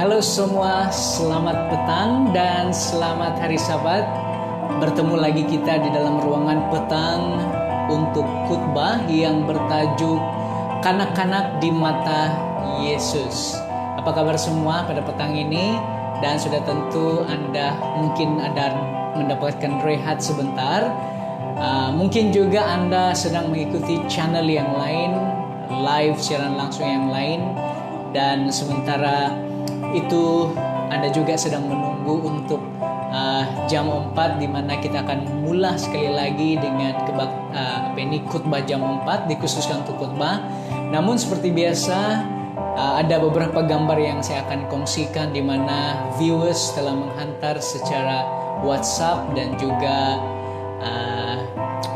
Halo semua, selamat petang dan selamat hari Sabat. Bertemu lagi kita di dalam ruangan petang untuk khotbah yang bertajuk Kanak-kanak di Mata Yesus. Apa kabar semua pada petang ini? Dan sudah tentu Anda mungkin ada mendapatkan rehat sebentar. Mungkin juga Anda sedang mengikuti channel yang lain, live siaran langsung yang lain. Dan sementara itu Anda juga sedang menunggu untuk jam 4 di mana kita akan mulai sekali lagi dengan khotbah jam 4 dikhususkan untuk khotbah. Namun seperti biasa ada beberapa gambar yang saya akan kongsikan di mana viewers telah menghantar secara WhatsApp dan juga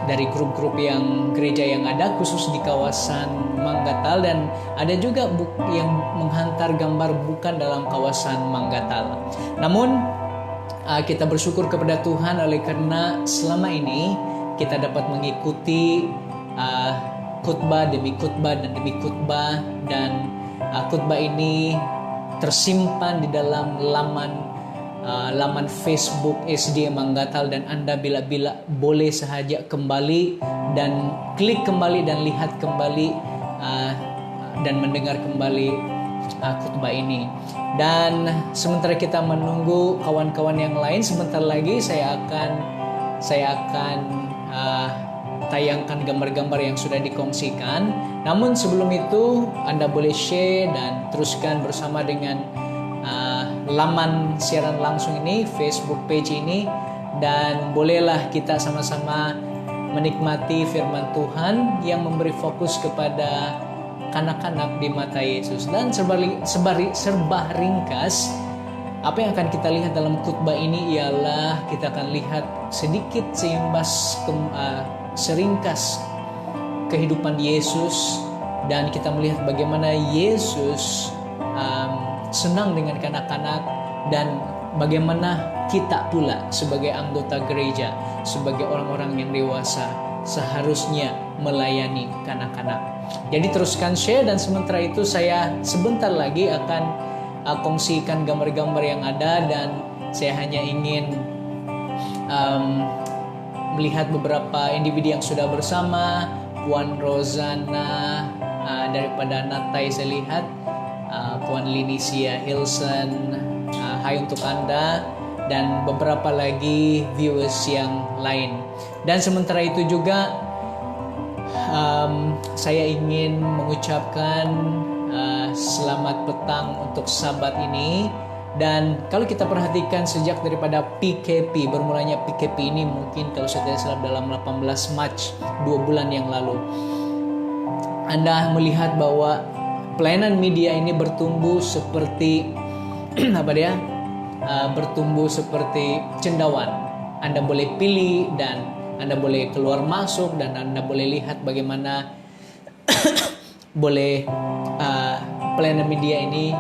dari grup-grup yang gereja yang ada khusus di kawasan Manggatal, dan ada juga yang menghantar gambar bukan dalam kawasan Manggatal. Namun kita bersyukur kepada Tuhan oleh karena selama ini kita dapat mengikuti khotbah demi khotbah dan demi khotbah, dan khotbah ini tersimpan di dalam laman Facebook SDA Manggatal, dan Anda bila boleh sahaja kembali dan klik kembali dan lihat kembali dan mendengar kembali khotbah ini. Dan sementara kita menunggu kawan-kawan yang lain, sebentar lagi saya akan tayangkan gambar-gambar yang sudah dikongsikan. Namun sebelum itu Anda boleh share dan teruskan bersama dengan laman siaran langsung ini, Facebook page ini, dan bolehlah kita sama-sama menikmati firman Tuhan yang memberi fokus kepada kanak-kanak di mata Yesus. Dan serba ringkas, apa yang akan kita lihat dalam khotbah ini ialah kita akan lihat sedikit seringkas kehidupan Yesus, dan kita melihat bagaimana Yesus senang dengan kanak-kanak, dan bagaimana kita pula sebagai anggota gereja, sebagai orang-orang yang dewasa seharusnya melayani kanak-kanak. Jadi teruskan share, dan sementara itu saya sebentar lagi akan kongsikan gambar-gambar yang ada, dan saya hanya ingin melihat beberapa individu yang sudah bersama. Puan Rozana daripada Natai saya lihat, Puan Linisia Hilson, hai untuk Anda, dan beberapa lagi viewers yang lain. Dan sementara itu juga saya ingin mengucapkan selamat petang untuk Sabat ini. Dan kalau kita perhatikan sejak daripada PKP, bermulanya PKP ini mungkin kalau saya tidak salah dalam 18 Mac 2 bulan yang lalu, Anda melihat bahwa pelayanan media ini bertumbuh seperti bertumbuh seperti cendawan. Anda boleh pilih dan Anda boleh keluar masuk, dan Anda boleh lihat bagaimana boleh pelayanan media ini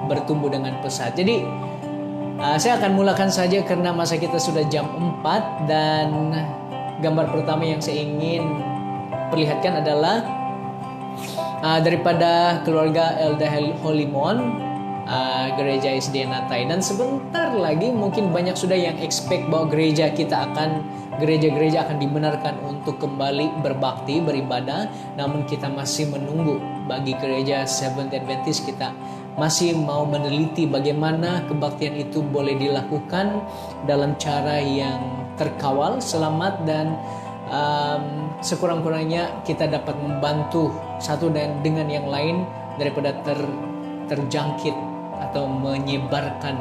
bertumbuh dengan pesat. Jadi saya akan mulakan saja karena masa kita sudah jam 4, dan gambar pertama yang saya ingin perlihatkan adalah daripada keluarga Elda Holimon, gereja SDA Natai. Dan sebentar lagi mungkin banyak sudah yang expect bahwa gereja akan dibenarkan untuk kembali berbakti, beribadah. Namun kita masih menunggu. Bagi gereja Seventh Adventist, kita masih mau meneliti bagaimana kebaktian itu boleh dilakukan dalam cara yang terkawal, selamat, dan sekurang-kurangnya kita dapat membantu satu dan dengan yang lain daripada terjangkit atau menyebarkan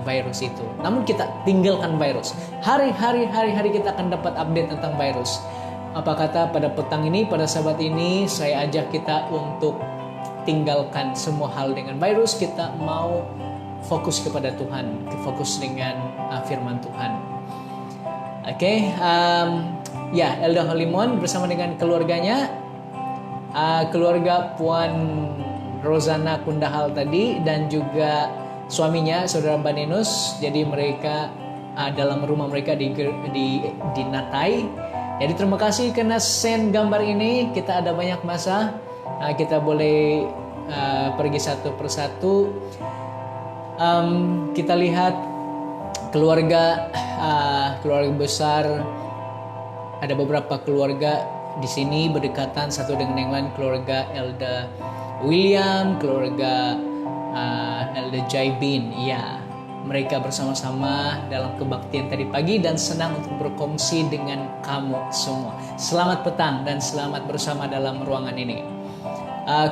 virus itu. Namun kita tinggalkan virus. Hari-hari kita akan dapat update tentang virus. Apa kata pada petang ini, pada Sabat ini, saya ajak kita untuk tinggalkan semua hal dengan virus. Kita mau fokus kepada Tuhan, fokus dengan firman Tuhan. Oke, Elda Holimon bersama dengan keluarganya, keluarga Puan Rozana Kundahal tadi, dan juga suaminya Saudara Banenus. Jadi mereka dalam rumah mereka di Natai. Jadi terima kasih karena send gambar ini. Kita ada banyak masa, kita boleh pergi satu persatu. Kita lihat keluarga besar, ada beberapa keluarga di sini berdekatan satu dengan yang lain. Keluarga Elder William, keluarga Elder Jaibin, ya, mereka bersama-sama dalam kebaktian tadi pagi dan senang untuk berkongsi dengan kamu semua. Selamat petang dan selamat bersama dalam ruangan ini.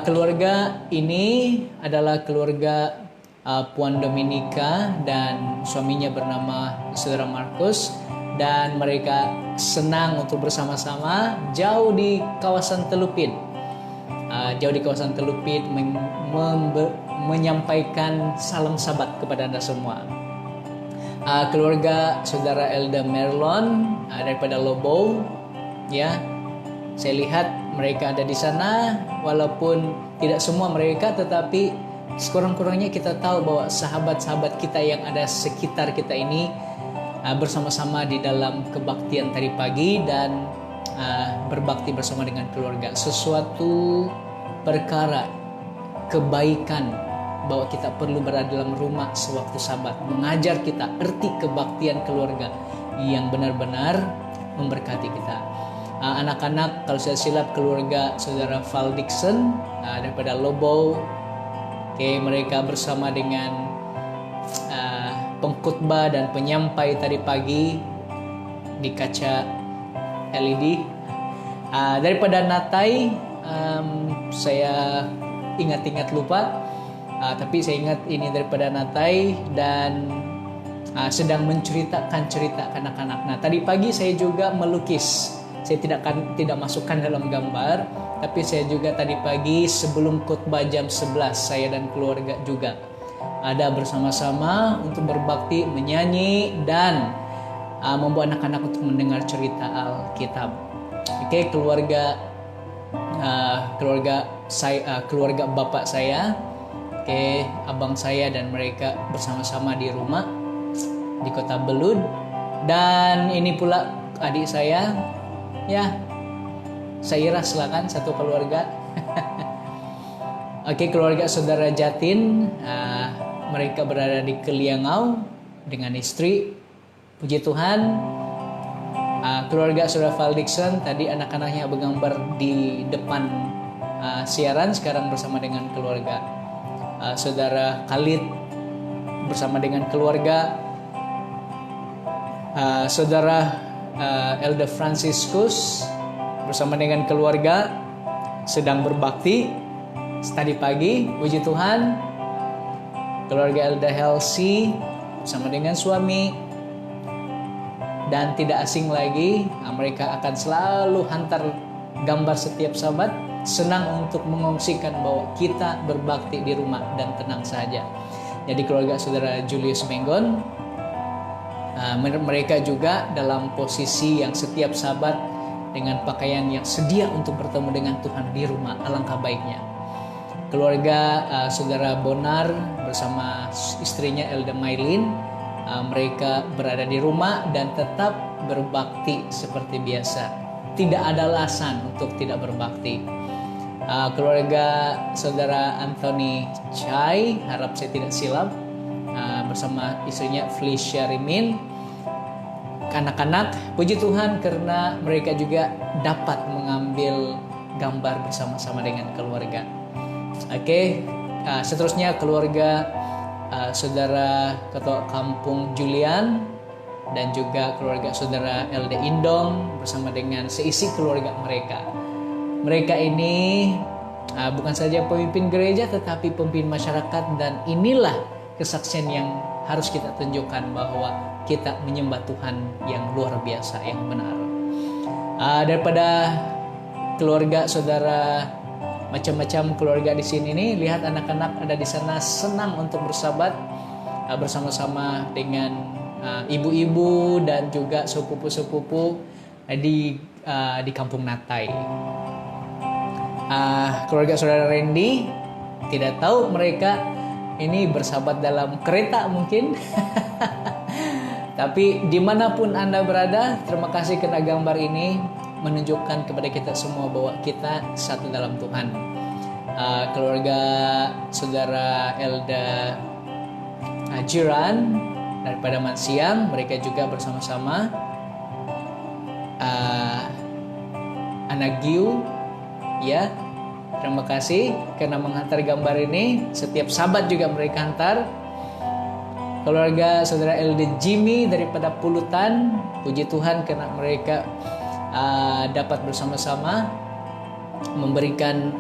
Keluarga ini adalah keluarga Puan Dominika dan suaminya bernama Saudara Markus, dan mereka senang untuk bersama-sama jauh di kawasan Telupit. Menyampaikan salam sabat kepada Anda semua. Keluarga Saudara Elda Merlon daripada Lobo, ya, saya lihat mereka ada di sana, walaupun tidak semua mereka, tetapi sekurang-kurangnya kita tahu bahwa sahabat-sahabat kita yang ada sekitar kita ini bersama-sama di dalam kebaktian tadi pagi dan berbakti bersama dengan keluarga. Sesuatu perkara kebaikan bahwa kita perlu berada dalam rumah sewaktu Sabat, mengajar kita erti kebaktian keluarga yang benar-benar memberkati kita. Anak-anak, kalau saya silap, keluarga Saudara Val Dixon daripada Lobo. Oke, mereka bersama dengan pengkhotbah dan penyampai tadi pagi di kaca LED. Daripada Natai, saya ingat-ingat lupa, tapi saya ingat ini daripada Natai dan sedang menceritakan cerita anak-anak. Nah, tadi pagi saya juga melukis. Saya tidak masukkan dalam gambar, tapi saya juga tadi pagi sebelum khotbah jam 11 saya dan keluarga juga ada bersama-sama untuk berbakti, menyanyi dan membawa anak-anak untuk mendengar cerita Alkitab. Oke, keluarga saya, keluarga bapak saya, oke, abang saya dan mereka bersama-sama di rumah di Kota Belud, dan ini pula adik saya. Ya, Saira, silakan, satu keluarga. Oke, keluarga Saudara Jatin, mereka berada di Keliangau dengan istri. Puji Tuhan. Keluarga Saudara Val Dixon, tadi anak-anaknya bergambar di depan siaran, sekarang bersama dengan keluarga. Saudara Khalid bersama dengan keluarga. Saudara Elder Franciscus bersama dengan keluarga sedang berbakti tadi pagi. Puji Tuhan. Keluarga Elder Helsi bersama dengan suami, dan tidak asing lagi, mereka akan selalu hantar gambar setiap Sabat, senang untuk mengungsikan bahwa kita berbakti di rumah dan tenang saja. Jadi keluarga Saudara Julius Menggon, mereka juga dalam posisi yang setiap Sabat dengan pakaian yang sedia untuk bertemu dengan Tuhan di rumah. Alangkah baiknya. Keluarga Saudara Bonar bersama istrinya Elda Maylin, mereka berada di rumah dan tetap berbakti seperti biasa. Tidak ada alasan untuk tidak berbakti. Keluarga Saudara Anthony Chai, harap saya tidak silap, bersama istrinya Felicia Rimin. Anak-anak, puji Tuhan karena mereka juga dapat mengambil gambar bersama-sama dengan keluarga. Oke, seterusnya keluarga Saudara Ketua Kampung Julian dan juga keluarga Saudara Elde Indong bersama dengan seisi keluarga mereka. Mereka ini bukan saja pemimpin gereja tetapi pemimpin masyarakat, dan inilah kesaksian yang harus kita tunjukkan bahwa kita menyembah Tuhan yang luar biasa, yang benar. Daripada keluarga Saudara, macam-macam keluarga di sini nih, lihat anak-anak ada di sana senang untuk bersahabat bersama-sama dengan ibu-ibu dan juga sepupu-sepupu di Kampung Natai. Keluarga Saudara Randy, tidak tahu mereka ini bersahabat dalam kereta mungkin. Tapi dimanapun Anda berada, terima kasih karena gambar ini menunjukkan kepada kita semua bahwa kita satu dalam Tuhan. Keluarga Saudara Elda Jiran daripada Mansiang, mereka juga bersama-sama. Anak Giu, ya, terima kasih karena menghantar gambar ini. Setiap Sabat juga mereka hantar. Keluarga saudara LD Jimmy daripada Pulutan, puji Tuhan karena mereka dapat bersama-sama memberikan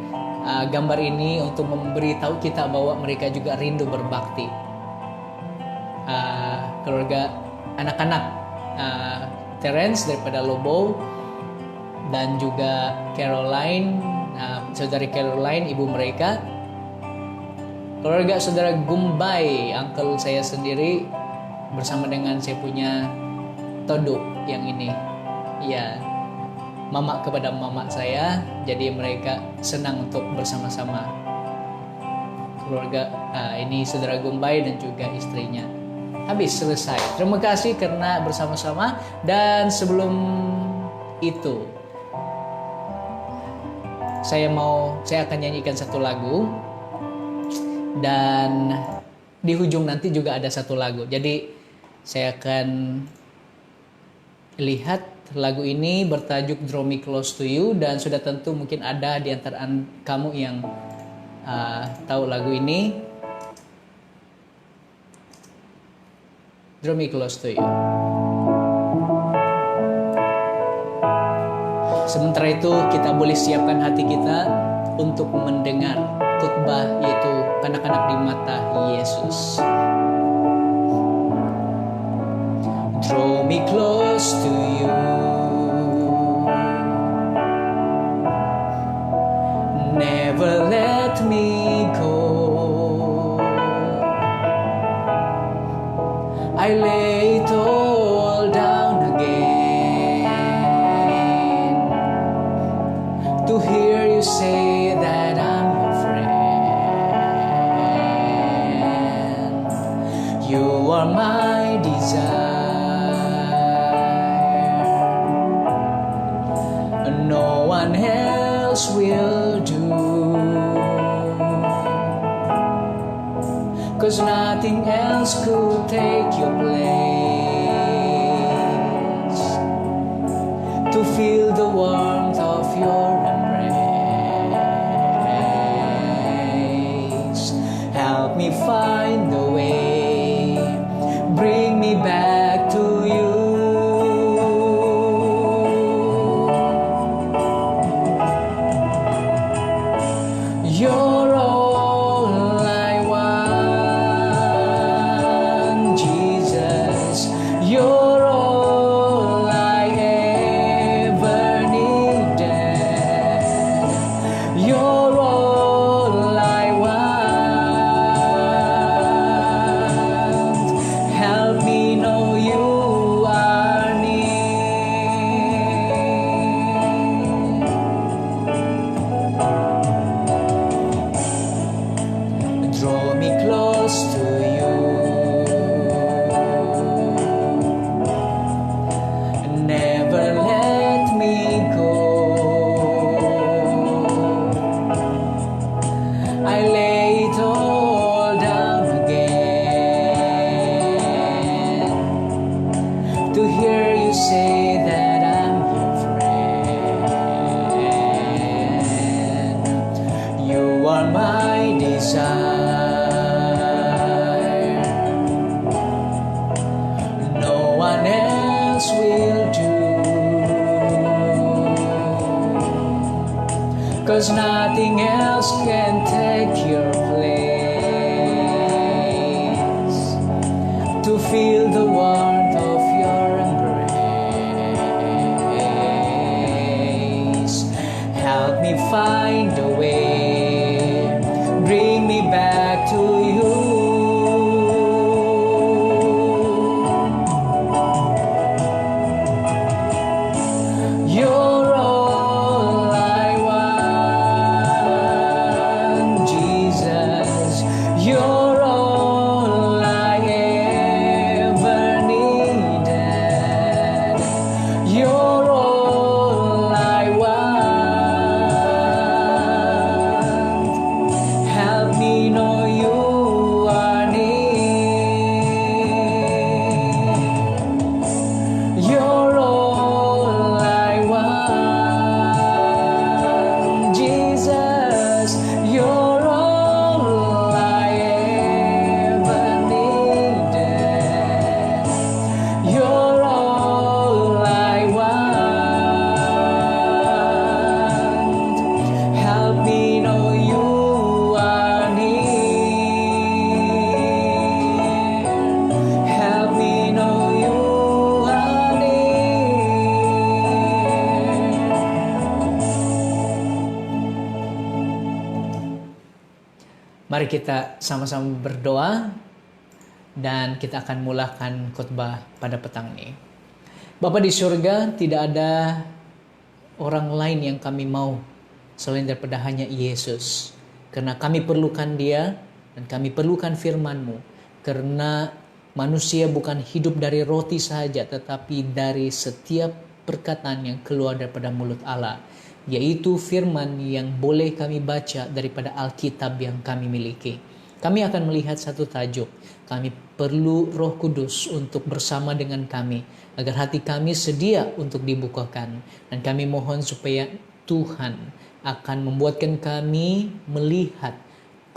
gambar ini untuk memberitahu kita bahwa mereka juga rindu berbakti. Keluarga anak-anak Terence daripada Lobo, dan juga Caroline, saudari Caroline, ibu mereka. Keluarga saudara Gumbay, uncle saya sendiri, bersama dengan saya punya Todo yang ini, ya, mama kepada mama saya, jadi mereka senang untuk bersama-sama. Keluarga ini saudara Gumbay dan juga istrinya. Habis, selesai. Terima kasih karena bersama-sama. Dan sebelum itu, saya akan nyanyikan satu lagu, dan di ujung nanti juga ada satu lagu. Jadi saya akan lihat lagu ini bertajuk Draw Me Close to You, dan sudah tentu mungkin ada di antara kamu yang tahu lagu ini. Draw Me Close to You. Sementara itu kita boleh siapkan hati kita untuk mendengar khotbah, yaitu kanak-kanak di mata Yesus. Draw me close to you, never let me go. I lay it all down again to hear you say that I'm your friend. You are my desire, no one else will do, 'cause nothing else could take your place, to feel the warmth of your embrace. Help me find the way, bring me back to you. You're all I want, Jesus. You're all I ever needed. You're all I want. Help me know you are near. Draw me close to you, never let me go. I lay it all down again to hear you say that I'm your friend. You are my desire, no one else will do, 'cause nothing else can take your place, to feel the warmth of your embrace. Help me find a way, bring me back to you. You're all I want, Jesus. You're all I ever needed. You're all I want. Help me know you are near. Mari kita sama-sama berdoa dan kita akan mulakan khotbah pada petang ini. Bapa di surga, tidak ada orang lain yang kami mau selain daripada hanya Yesus. Karena kami perlukan Dia dan kami perlukan firman-Mu. Karena manusia bukan hidup dari roti saja, tetapi dari setiap perkataan yang keluar daripada mulut Allah, yaitu firman yang boleh kami baca daripada Alkitab yang kami miliki. Kami akan melihat satu tajuk. Kami perlu Roh Kudus untuk bersama dengan kami, agar hati kami sedia untuk dibukakan. Dan kami mohon supaya Tuhan akan membuatkan kami melihat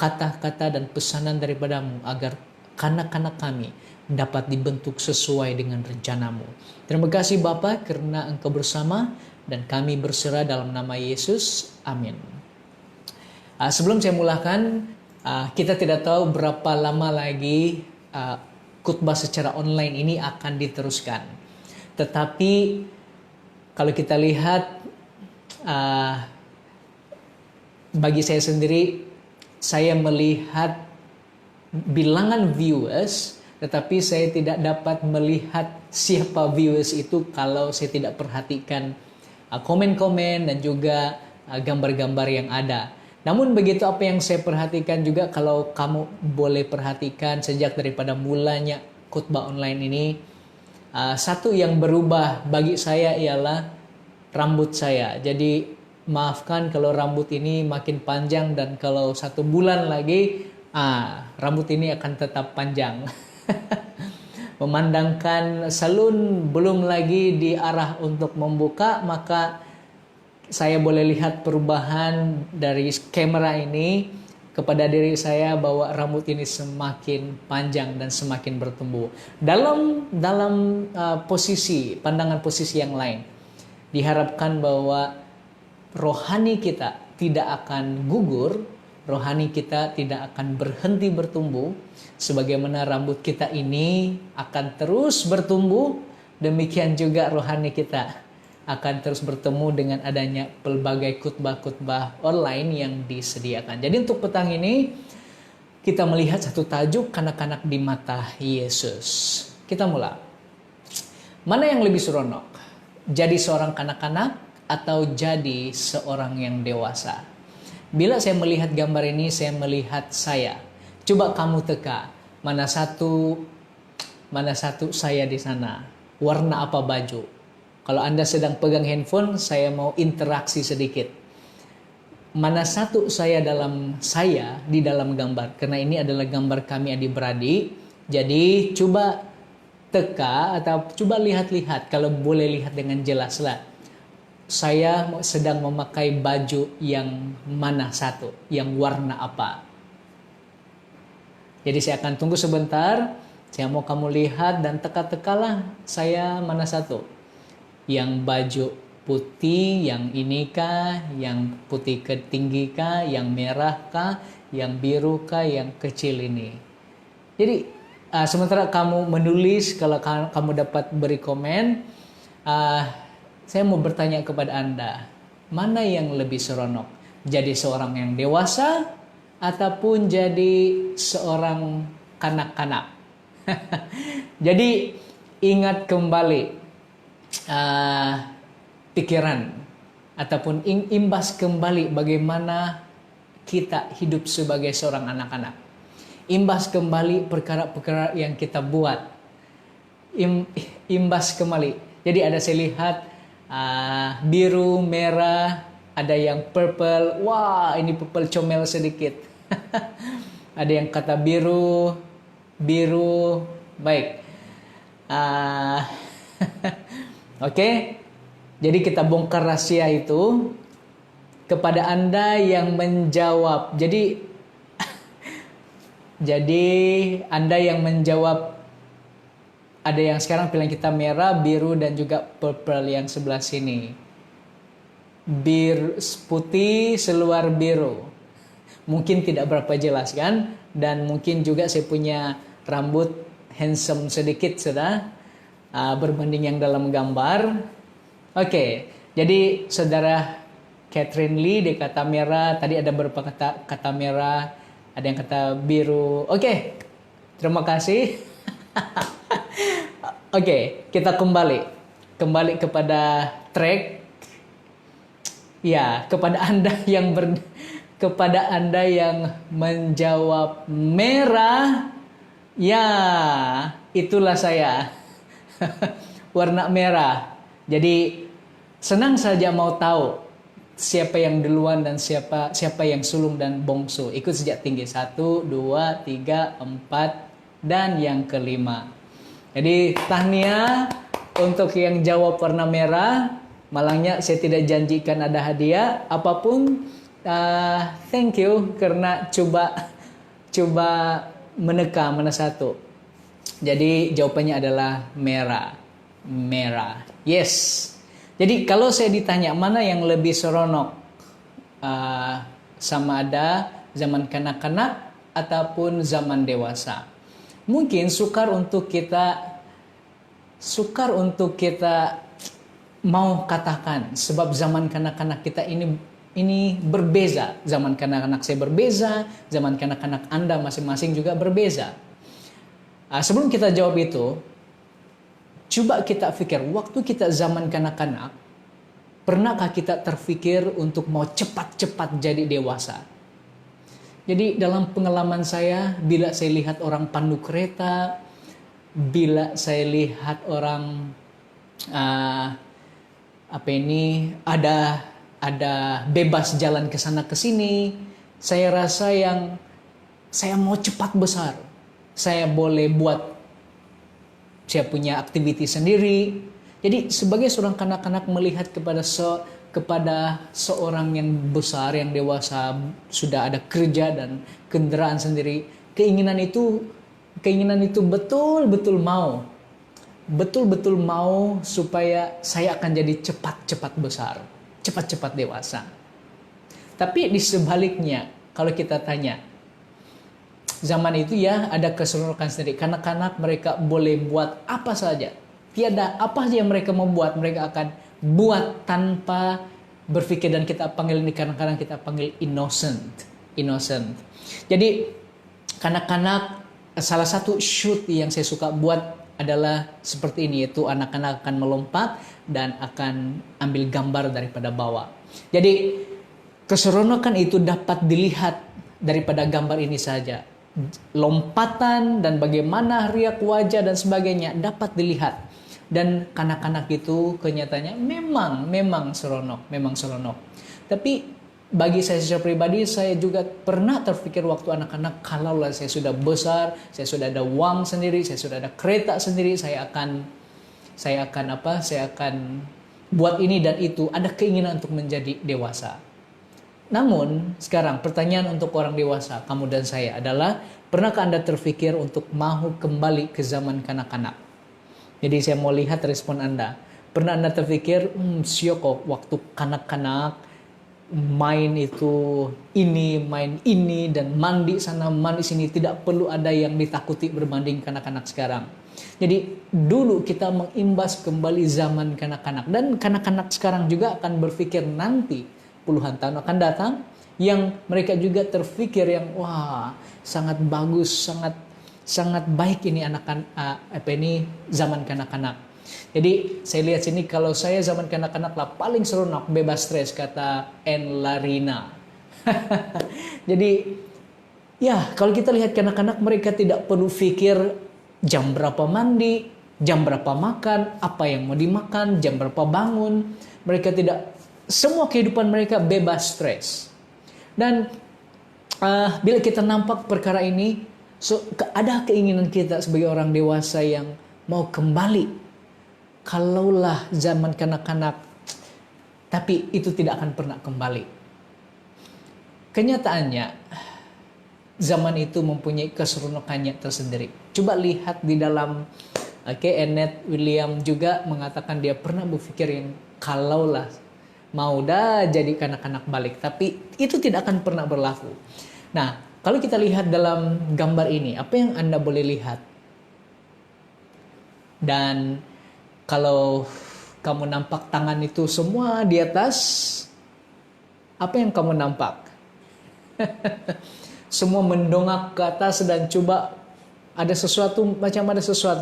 kata-kata dan pesanan daripada-Mu, agar kanak-kanak kami dapat dibentuk sesuai dengan rencana-Mu. Terima kasih Bapa karena Engkau bersama dan kami berserah dalam nama Yesus. Amin. Sebelum saya mulakan, kita tidak tahu berapa lama lagi khotbah secara online ini akan diteruskan. Tetapi kalau kita lihat, bagi saya sendiri, saya melihat bilangan viewers, tetapi saya tidak dapat melihat siapa viewers itu kalau saya tidak perhatikan komen-komen dan juga gambar-gambar yang ada. Namun begitu apa yang saya perhatikan juga, kalau kamu boleh perhatikan sejak daripada mulanya khotbah online ini, satu yang berubah bagi saya ialah rambut saya. Jadi maafkan kalau rambut ini makin panjang, dan kalau 1 bulan lagi rambut ini akan tetap panjang. Memandangkan salon belum lagi diarah untuk membuka, maka saya boleh lihat perubahan dari kamera ini kepada diri saya bahwa rambut ini semakin panjang dan semakin bertumbuh. Dalam pandangan posisi yang lain, diharapkan bahwa rohani kita tidak akan gugur, rohani kita tidak akan berhenti bertumbuh, sebagaimana rambut kita ini akan terus bertumbuh, demikian juga rohani kita akan terus bertemu dengan adanya pelbagai khotbah-khotbah online yang disediakan. Jadi untuk petang ini kita melihat satu tajuk, kanak-kanak di mata Yesus. Kita mulai. Mana yang lebih seronok? Jadi seorang kanak-kanak atau jadi seorang yang dewasa? Bila saya melihat gambar ini, saya melihat saya. Coba kamu teka, mana satu saya di sana? Warna apa baju? Kalau Anda sedang pegang handphone, saya mau interaksi sedikit. Mana satu saya di dalam gambar? Karena ini adalah gambar kami adik-beradik. Jadi coba teka atau coba lihat-lihat, kalau boleh lihat dengan jelaslah. Saya sedang memakai baju yang mana satu? Yang warna apa? Jadi saya akan tunggu sebentar. Saya mau kamu lihat dan teka-tekalah saya mana satu? Yang baju putih, yang ini kah, yang putih tinggi kah, yang merah kah, yang biru kah, yang kecil ini. Jadi sementara kamu menulis, kalau kamu dapat beri komen, saya mau bertanya kepada Anda, mana yang lebih seronok? Jadi seorang yang dewasa ataupun jadi seorang kanak-kanak? Jadi ingat kembali pikiran ataupun imbas kembali bagaimana kita hidup sebagai seorang anak-anak. Imbas kembali perkara-perkara yang kita buat. Imbas kembali. Jadi ada saya lihat biru, merah, ada yang purple. Wah, ini purple comel sedikit. Ada yang kata biru. Baik. Oke, jadi kita bongkar rahasia itu kepada Anda yang menjawab. Jadi Anda yang menjawab, ada yang sekarang pilihan kita merah, biru, dan juga purple yang sebelah sini. Putih, seluar biru. Mungkin tidak berapa jelas kan? Dan mungkin juga saya punya rambut handsome sedikit sudah. Berbanding yang dalam gambar. Oke, jadi saudara Catherine Lee di kata merah, tadi ada beberapa kata merah, Ada yang kata biru. Oke, terima kasih. Oke, kita kembali kepada track. Ya, kepada Anda yang menjawab merah. Ya, itulah saya. Warna merah. Jadi senang saja mau tahu siapa yang duluan dan siapa yang sulung dan bongsu. Ikut sejak tinggi 1, 2, 3, 4 dan yang kelima. Jadi tahniah untuk yang jawab warna merah. Malangnya saya tidak janjikan ada hadiah apapun. Thank you karena coba meneka mana satu. Jadi jawabannya adalah merah. Yes. Jadi kalau saya ditanya mana yang lebih seronok, sama ada zaman kanak-kanak ataupun zaman dewasa. Mungkin sukar untuk kita mau katakan, sebab zaman kanak-kanak kita ini berbeza. Zaman kanak-kanak saya berbeza, zaman kanak-kanak Anda masing-masing juga berbeza. Sebelum kita jawab itu, coba kita pikir, waktu kita zaman kanak-kanak, pernahkah kita terfikir untuk mau cepat-cepat jadi dewasa? Jadi dalam pengalaman saya, bila saya lihat orang pandu kereta, bila saya lihat orang ada bebas jalan ke sana ke sini, saya rasa saya mau cepat besar. Saya boleh saya punya aktivitas sendiri. Jadi sebagai seorang kanak-kanak melihat kepada seorang yang besar, yang dewasa, sudah ada kerja dan kendaraan sendiri, keinginan itu betul-betul mau supaya saya akan jadi cepat-cepat besar, cepat-cepat dewasa. Tapi di sebaliknya, kalau kita tanya, zaman itu ya ada keseronokan sendiri. Kanak-kanak mereka boleh buat apa saja. Tiada apa saja yang mereka mau buat, mereka akan buat tanpa berpikir. Dan kita panggil ini kadang-kadang kita panggil innocent. Jadi kanak-kanak, salah satu shoot yang saya suka buat adalah seperti ini, yaitu anak-anak akan melompat dan akan ambil gambar daripada bawah. Jadi keseronokan itu dapat dilihat daripada gambar ini saja. Lompatan dan bagaimana riak wajah dan sebagainya dapat dilihat. Dan kanak-kanak itu kenyataannya memang seronok. Tapi bagi saya secara pribadi, saya juga pernah terpikir waktu anak-anak, kalaulah saya sudah besar, saya sudah ada uang sendiri, saya sudah ada kereta sendiri, saya akan buat ini dan itu, ada keinginan untuk menjadi dewasa. Namun sekarang pertanyaan untuk orang dewasa, kamu dan saya adalah, pernahkah Anda terpikir untuk mau kembali ke zaman kanak-kanak? Jadi saya mau lihat respon Anda. Pernah Anda terpikir, sioko waktu kanak-kanak main ini dan mandi sana mandi sini, tidak perlu ada yang ditakuti berbanding kanak-kanak sekarang. Jadi dulu kita mengimbas kembali zaman kanak-kanak, dan kanak-kanak sekarang juga akan berpikir nanti puluhan tahun akan datang yang mereka juga terpikir yang wah sangat bagus, sangat baik ini zaman kanak-kanak. Jadi saya lihat sini, kalau saya zaman kanak-kanak lah paling seronok, bebas stres, kata En Larina. Jadi ya kalau kita lihat kanak-kanak, mereka tidak perlu pikir jam berapa mandi, jam berapa makan, apa yang mau dimakan, jam berapa bangun. Mereka tidak, semua kehidupan mereka bebas stres. Dan bila kita nampak perkara ini, ada keinginan kita sebagai orang dewasa yang mau kembali. Kalaulah zaman kanak-kanak, tapi itu tidak akan pernah kembali. Kenyataannya, zaman itu mempunyai keseronokannya tersendiri. Coba lihat di dalam, Annette William juga mengatakan dia pernah berpikirin kalaulah mau dah jadi kanak-kanak balik, tapi itu tidak akan pernah berlaku. Nah, kalau kita lihat dalam gambar ini, apa yang Anda boleh lihat? Dan kalau kamu nampak tangan itu semua di atas, apa yang kamu nampak? Semua mendongak ke atas dan coba ada sesuatu,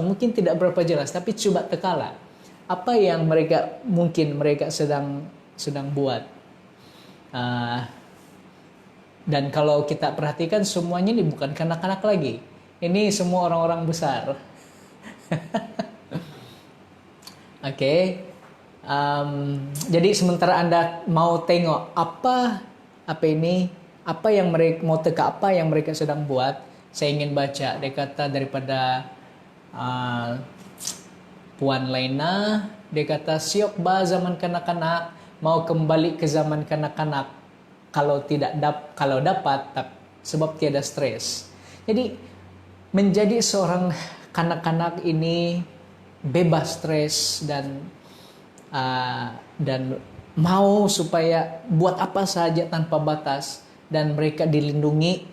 mungkin tidak berapa jelas, tapi coba tekalah. Apa yang mereka sedang buat. Dan kalau kita perhatikan semuanya ini bukan kanak-kanak lagi. Ini semua orang-orang besar. Oke. Jadi sementara Anda mau tengok apa yang mereka mau teka, apa yang mereka sedang buat, saya ingin baca. Dia kata daripada Puan Lena, dia kata siok ba zaman kanak-kanak, mau kembali ke zaman kanak-kanak kalau dapat sebab tiada stres. Jadi menjadi seorang kanak-kanak ini bebas stres dan mau supaya buat apa saja tanpa batas, dan mereka dilindungi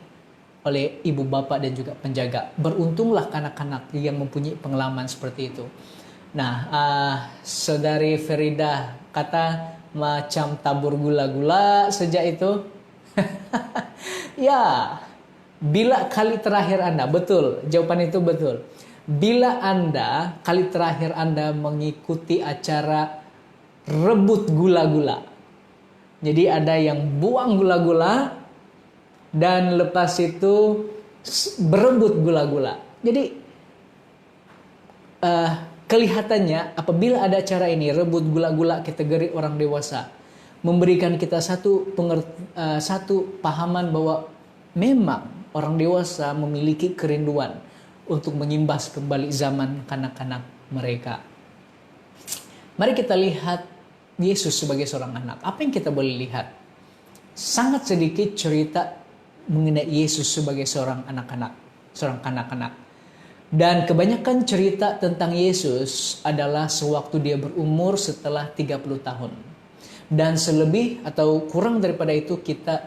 oleh ibu bapak dan juga penjaga. Beruntunglah kanak-kanak yang mempunyai pengalaman seperti itu. Nah, Saudari Ferida kata macam tabur gula-gula sejak itu. Ya, bila kali terakhir Anda, betul, jawaban itu betul. Bila Anda, kali terakhir Anda mengikuti acara rebut gula-gula. Jadi ada yang buang gula-gula dan lepas itu berebut gula-gula. Jadi kelihatannya apabila ada acara ini, rebut gula-gula kategori orang dewasa, memberikan kita satu pahaman bahwa memang orang dewasa memiliki kerinduan untuk mengimbas kembali zaman kanak-kanak mereka. Mari kita lihat Yesus sebagai seorang anak. Apa yang kita boleh lihat? Sangat sedikit cerita mengenai Yesus sebagai seorang kanak-kanak. Dan kebanyakan cerita tentang Yesus adalah sewaktu dia berumur setelah 30 tahun. Dan selebih atau kurang daripada itu kita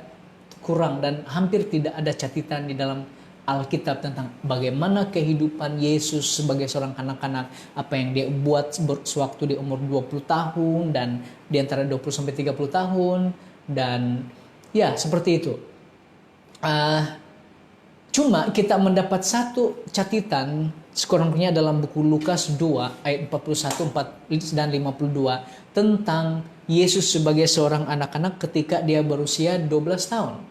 kurang dan hampir tidak ada catatan di dalam Alkitab tentang bagaimana kehidupan Yesus sebagai seorang kanak-kanak, apa yang dia buat sewaktu di umur 20 tahun dan di antara 20 sampai 30 tahun, dan ya seperti itu. Cuma kita mendapat satu catatan sekurang-kurangnya dalam buku Lukas 2 ayat 41 dan 52 tentang Yesus sebagai seorang anak-anak ketika dia berusia 12 tahun.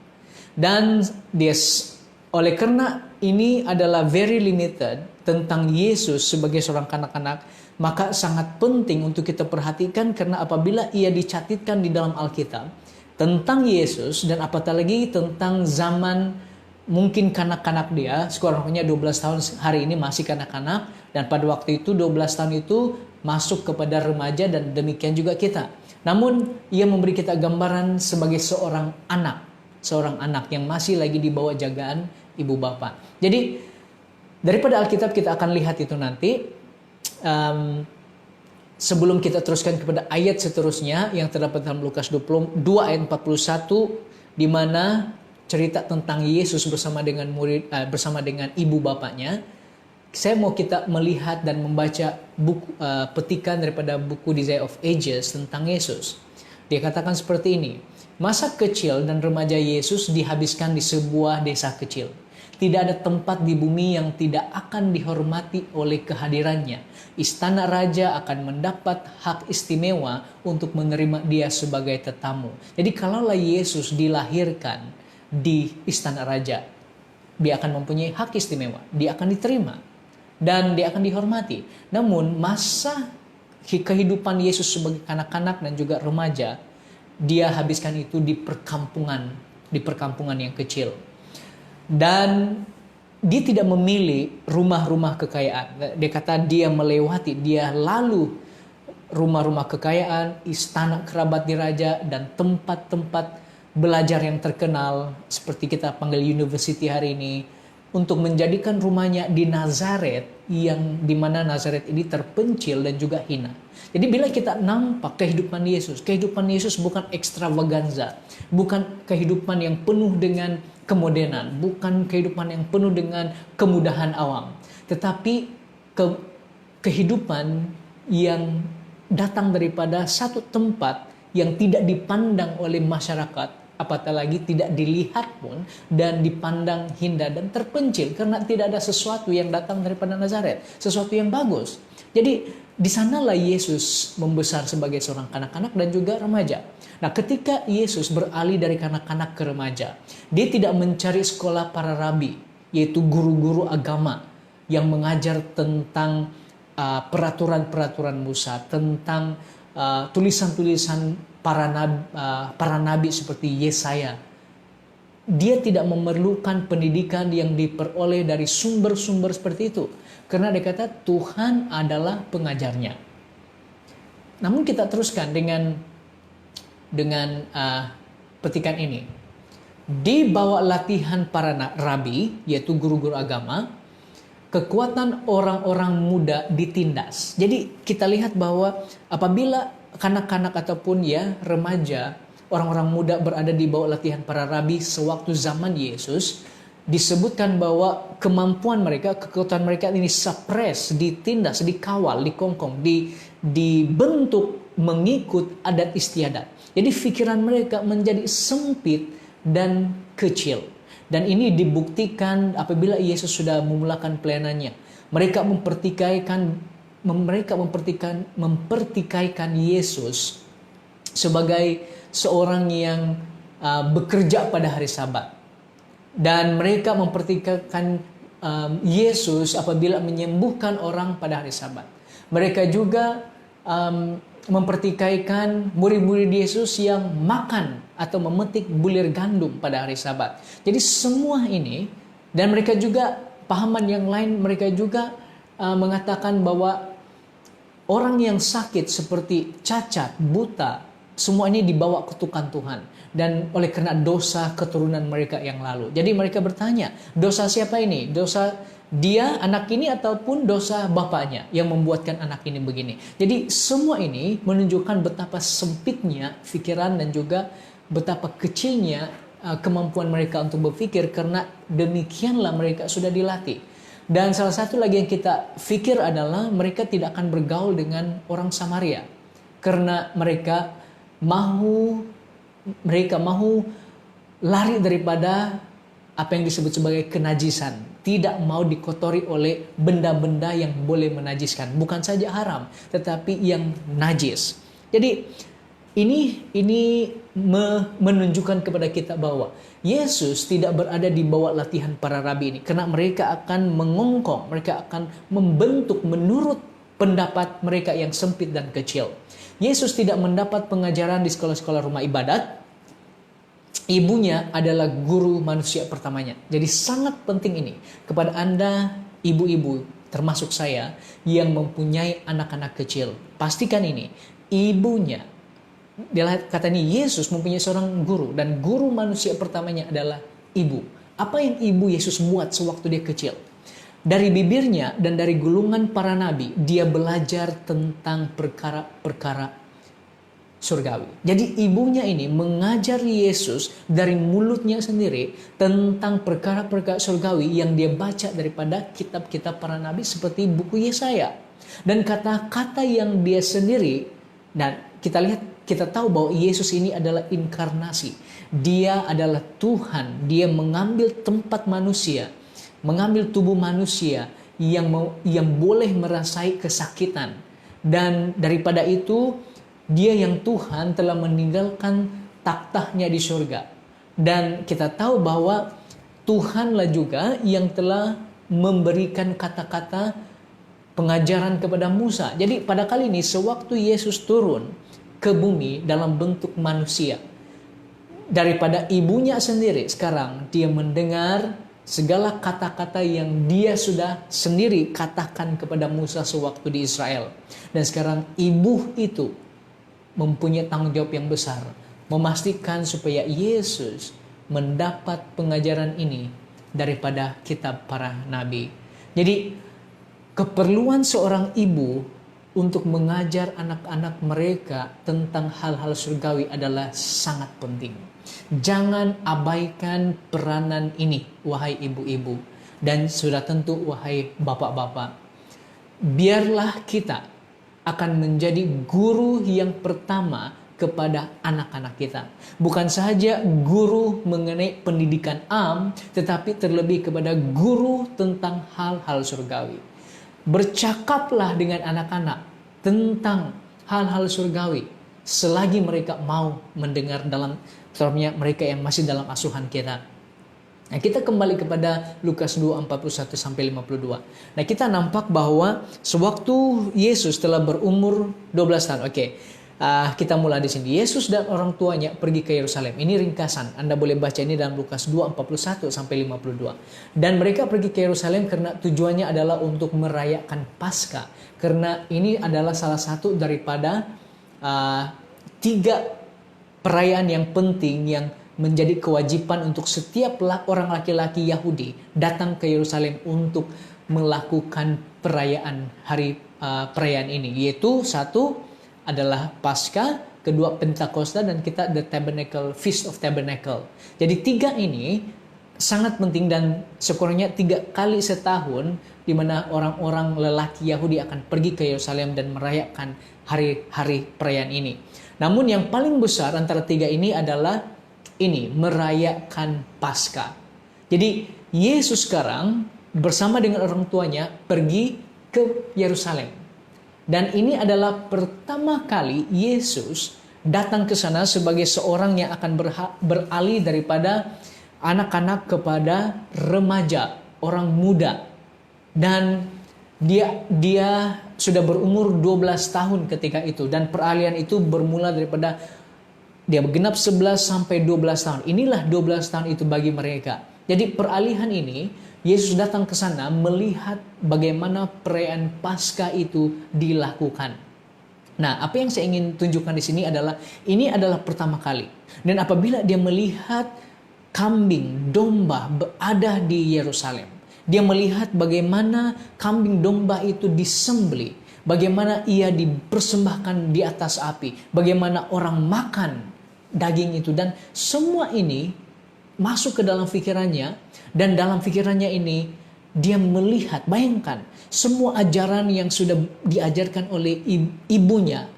Dan oleh karena ini adalah very limited tentang Yesus sebagai seorang kanak-kanak, maka sangat penting untuk kita perhatikan, karena apabila ia dicatatkan di dalam Alkitab tentang Yesus dan apatah lagi tentang zaman mungkin kanak-kanak dia, sekurang-kurangnya 12 tahun hari ini masih kanak-kanak, dan pada waktu itu 12 tahun itu masuk kepada remaja, dan demikian juga kita. Namun ia memberi kita gambaran sebagai seorang anak yang masih lagi di bawah jagaan ibu bapa. Jadi daripada Alkitab kita akan lihat itu nanti. Sebelum kita teruskan kepada ayat seterusnya yang terdapat dalam Lukas 22 ayat 41, di mana cerita tentang Yesus bersama dengan ibu bapaknya, saya mau kita melihat dan membaca petikan daripada buku Desire of Ages tentang Yesus. Dia katakan seperti ini: masa kecil dan remaja Yesus dihabiskan di sebuah desa kecil. Tidak ada tempat di bumi yang tidak akan dihormati oleh kehadirannya. Istana raja akan mendapat hak istimewa untuk menerima dia sebagai tetamu. Jadi kalaulah Yesus dilahirkan di istana raja, dia akan mempunyai hak istimewa. Dia akan diterima dan dia akan dihormati. Namun masa kehidupan Yesus sebagai kanak-kanak dan juga remaja, dia habiskan itu di perkampungan yang kecil. Dan dia tidak memilih rumah-rumah kekayaan. Dia kata dia lalu rumah-rumah kekayaan, istana kerabat diraja, dan tempat-tempat belajar yang terkenal seperti kita panggil university hari ini, untuk menjadikan rumahnya di Nazaret, yang dimana Nazaret ini terpencil dan juga hina. Jadi bila kita nampak kehidupan Yesus bukan ekstravaganza, bukan kehidupan yang penuh dengan kemodenan, bukan kehidupan yang penuh dengan kemudahan awam, tetapi kehidupan yang datang daripada satu tempat yang tidak dipandang oleh masyarakat apatah lagi tidak dilihat pun dan dipandang hina dan terpencil karena tidak ada sesuatu yang datang daripada Nazaret, sesuatu yang bagus. Jadi di sanalah Yesus membesar sebagai seorang kanak-kanak dan juga remaja. Nah, ketika Yesus beralih dari kanak-kanak ke remaja, dia tidak mencari sekolah para rabi, yaitu guru-guru agama yang mengajar tentang peraturan-peraturan Musa, tentang tulisan-tulisan para nabi seperti Yesaya. Dia tidak memerlukan pendidikan yang diperoleh dari sumber-sumber seperti itu, karena dia kata Tuhan adalah pengajarnya. Namun kita teruskan dengan petikan ini. Di bawah latihan para rabi, yaitu guru-guru agama, kekuatan orang-orang muda ditindas. Jadi kita lihat bahwa apabila kanak-kanak ataupun remaja, orang-orang muda berada di bawah latihan para rabi sewaktu zaman Yesus, disebutkan bahwa kemampuan mereka, kekuatan mereka ini suppress, ditindas, dikawal, dikongkong, dibentuk mengikut adat istiadat. Jadi pikiran mereka menjadi sempit dan kecil. Dan ini dibuktikan apabila Yesus sudah memulakan pelayanannya. Mereka mempertikaikan Yesus sebagai seorang yang bekerja pada hari Sabat. Dan mereka mempertikaikan Yesus apabila menyembuhkan orang pada hari Sabat. Mereka juga mempertikaikan murid-murid Yesus yang makan atau memetik bulir gandum pada hari Sabat. Jadi semua ini, dan mereka juga pahaman yang lain, mereka juga mengatakan bahwa orang yang sakit seperti cacat, buta, semua ini dibawa kutukan Tuhan. Dan oleh karena dosa keturunan mereka yang lalu. Jadi mereka bertanya, dosa siapa ini? Dosa dia, anak ini, ataupun dosa bapaknya yang membuatkan anak ini begini. Jadi semua ini menunjukkan betapa sempitnya pikiran dan juga betapa kecilnya kemampuan mereka untuk berpikir, karena demikianlah mereka sudah dilatih. Dan salah satu lagi yang kita pikir adalah mereka tidak akan bergaul dengan orang Samaria, karena mereka mahu lari daripada apa yang disebut sebagai kenajisan, tidak mau dikotori oleh benda-benda yang boleh menajiskan, bukan saja haram tetapi yang najis. Jadi ini menunjukkan kepada kita bahwa Yesus tidak berada di bawah latihan para rabi ini, karena mereka akan mengongkong, mereka akan membentuk menurut pendapat mereka yang sempit dan kecil. Yesus tidak mendapat pengajaran di sekolah-sekolah rumah ibadat. Ibunya adalah guru manusia pertamanya. Jadi sangat penting ini kepada Anda ibu-ibu, termasuk saya yang mempunyai anak-anak kecil. Pastikan ini, ibunya, kata ini Yesus mempunyai seorang guru, dan guru manusia pertamanya adalah ibu. Apa yang ibu Yesus buat sewaktu dia kecil? Dari bibirnya dan dari gulungan para nabi, dia belajar tentang perkara-perkara surgawi. Jadi ibunya ini mengajar Yesus dari mulutnya sendiri tentang perkara-perkara surgawi yang dia baca daripada kitab-kitab para nabi seperti buku Yesaya. Dan kata-kata yang dia sendiri, dan kita tahu bahwa Yesus ini adalah inkarnasi. Dia adalah Tuhan, dia mengambil tempat manusia, mengambil tubuh manusia yang boleh merasai kesakitan. Dan daripada itu, dia yang Tuhan telah meninggalkan taktahnya di surga. Dan kita tahu bahwa Tuhanlah juga yang telah memberikan kata-kata pengajaran kepada Musa. Jadi pada kali ini sewaktu Yesus turun ke bumi dalam bentuk manusia, daripada ibunya sendiri, sekarang dia mendengar segala kata-kata yang dia sudah sendiri katakan kepada Musa sewaktu di Israel. Dan sekarang ibu itu mempunyai tanggung jawab yang besar, memastikan supaya Yesus mendapat pengajaran ini daripada kitab para nabi. Jadi keperluan seorang ibu untuk mengajar anak-anak mereka tentang hal-hal surgawi adalah sangat penting. Jangan abaikan peranan ini, wahai ibu-ibu, dan sudah tentu wahai bapak-bapak. Biarlah kita akan menjadi guru yang pertama kepada anak-anak kita. Bukan saja guru mengenai pendidikan tetapi terlebih kepada guru tentang hal-hal surgawi. Bercakaplah dengan anak-anak tentang hal-hal surgawi selagi mereka mau mendengar, dalam terutama mereka yang masih dalam asuhan kita. Nah, kita kembali kepada Lukas 2:41-52. Nah, kita nampak bahwa sewaktu Yesus telah berumur 12 tahun. Kita mulai di sini. Yesus dan orang tuanya pergi ke Yerusalem. Ini ringkasan. Anda boleh baca ini dalam Lukas 2:41-52. Dan mereka pergi ke Yerusalem karena tujuannya adalah untuk merayakan Paskah. Karena ini adalah salah satu daripada 3 perayaan yang penting yang menjadi kewajiban untuk setiap orang laki-laki Yahudi datang ke Yerusalem untuk melakukan perayaan perayaan ini, yaitu satu adalah Paskah, kedua Pentakosta, dan kita the Tabernacle, Feast of Tabernacle. Jadi 3 ini sangat penting dan sekurangnya 3 kali setahun di mana orang-orang lelaki Yahudi akan pergi ke Yerusalem dan merayakan hari-hari perayaan ini. Namun yang paling besar antara 3 ini adalah ini, merayakan Paskah. Jadi Yesus sekarang bersama dengan orang tuanya pergi ke Yerusalem. Dan ini adalah pertama kali Yesus datang ke sana sebagai seorang yang akan beralih daripada anak-anak kepada remaja, orang muda. Dan dia sudah berumur 12 tahun ketika itu. Dan peralihan itu bermula daripada dia genap 11 sampai 12 tahun. Inilah 12 tahun itu bagi mereka. Jadi peralihan ini Yesus datang ke sana melihat bagaimana perayaan Paskah itu dilakukan. Nah, apa yang saya ingin tunjukkan di sini adalah ini adalah pertama kali. Dan apabila dia melihat kambing domba berada di Yerusalem, dia melihat bagaimana kambing domba itu disembelih, bagaimana ia dipersembahkan di atas api, bagaimana orang makan daging itu, dan semua ini masuk ke dalam pikirannya. Dan dalam pikirannya ini dia melihat, bayangkan semua ajaran yang sudah diajarkan oleh ibunya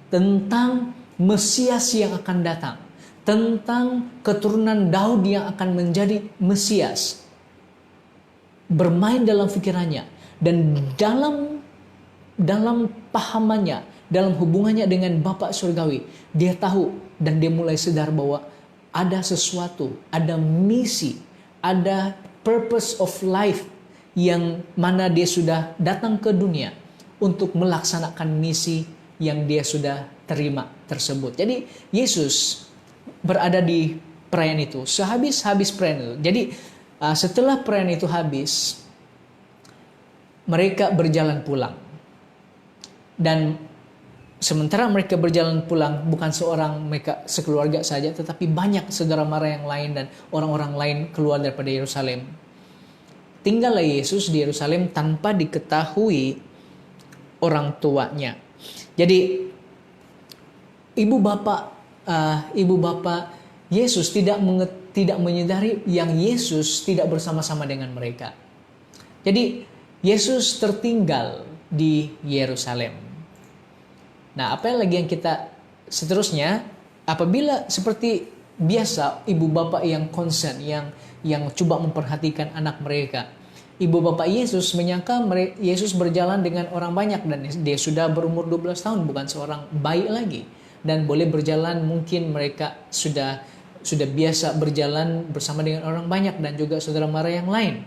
tentang Mesias yang akan datang, tentang keturunan Daud yang akan menjadi Mesias, bermain dalam pikirannya. Dan dalam pahamannya, dalam hubungannya dengan Bapa Surgawi, dia tahu dan dia mulai sadar bahwa ada sesuatu, ada misi, ada purpose of life yang mana dia sudah datang ke dunia untuk melaksanakan misi yang dia sudah terima tersebut. Jadi Yesus berada di perayaan itu, sehabis perayaan itu. Jadi setelah perayaan itu habis, mereka berjalan pulang. Dan sementara mereka berjalan pulang, bukan mereka sekeluarga saja, tetapi banyak saudara mara yang lain dan orang-orang lain keluar daripada Yerusalem. Tinggallah Yesus di Yerusalem tanpa diketahui orang tuanya. Jadi ibu bapak Yesus tidak menyadari yang Yesus tidak bersama-sama dengan mereka. Jadi Yesus tertinggal di Yerusalem. Nah, apa lagi yang kita seterusnya, apabila seperti biasa ibu bapak yang concern, yang coba memperhatikan anak mereka. Ibu bapak Yesus menyangka Yesus berjalan dengan orang banyak dan dia sudah berumur 12 tahun, bukan seorang bayi lagi. Dan boleh berjalan, mungkin mereka sudah biasa berjalan bersama dengan orang banyak dan juga saudara mara yang lain.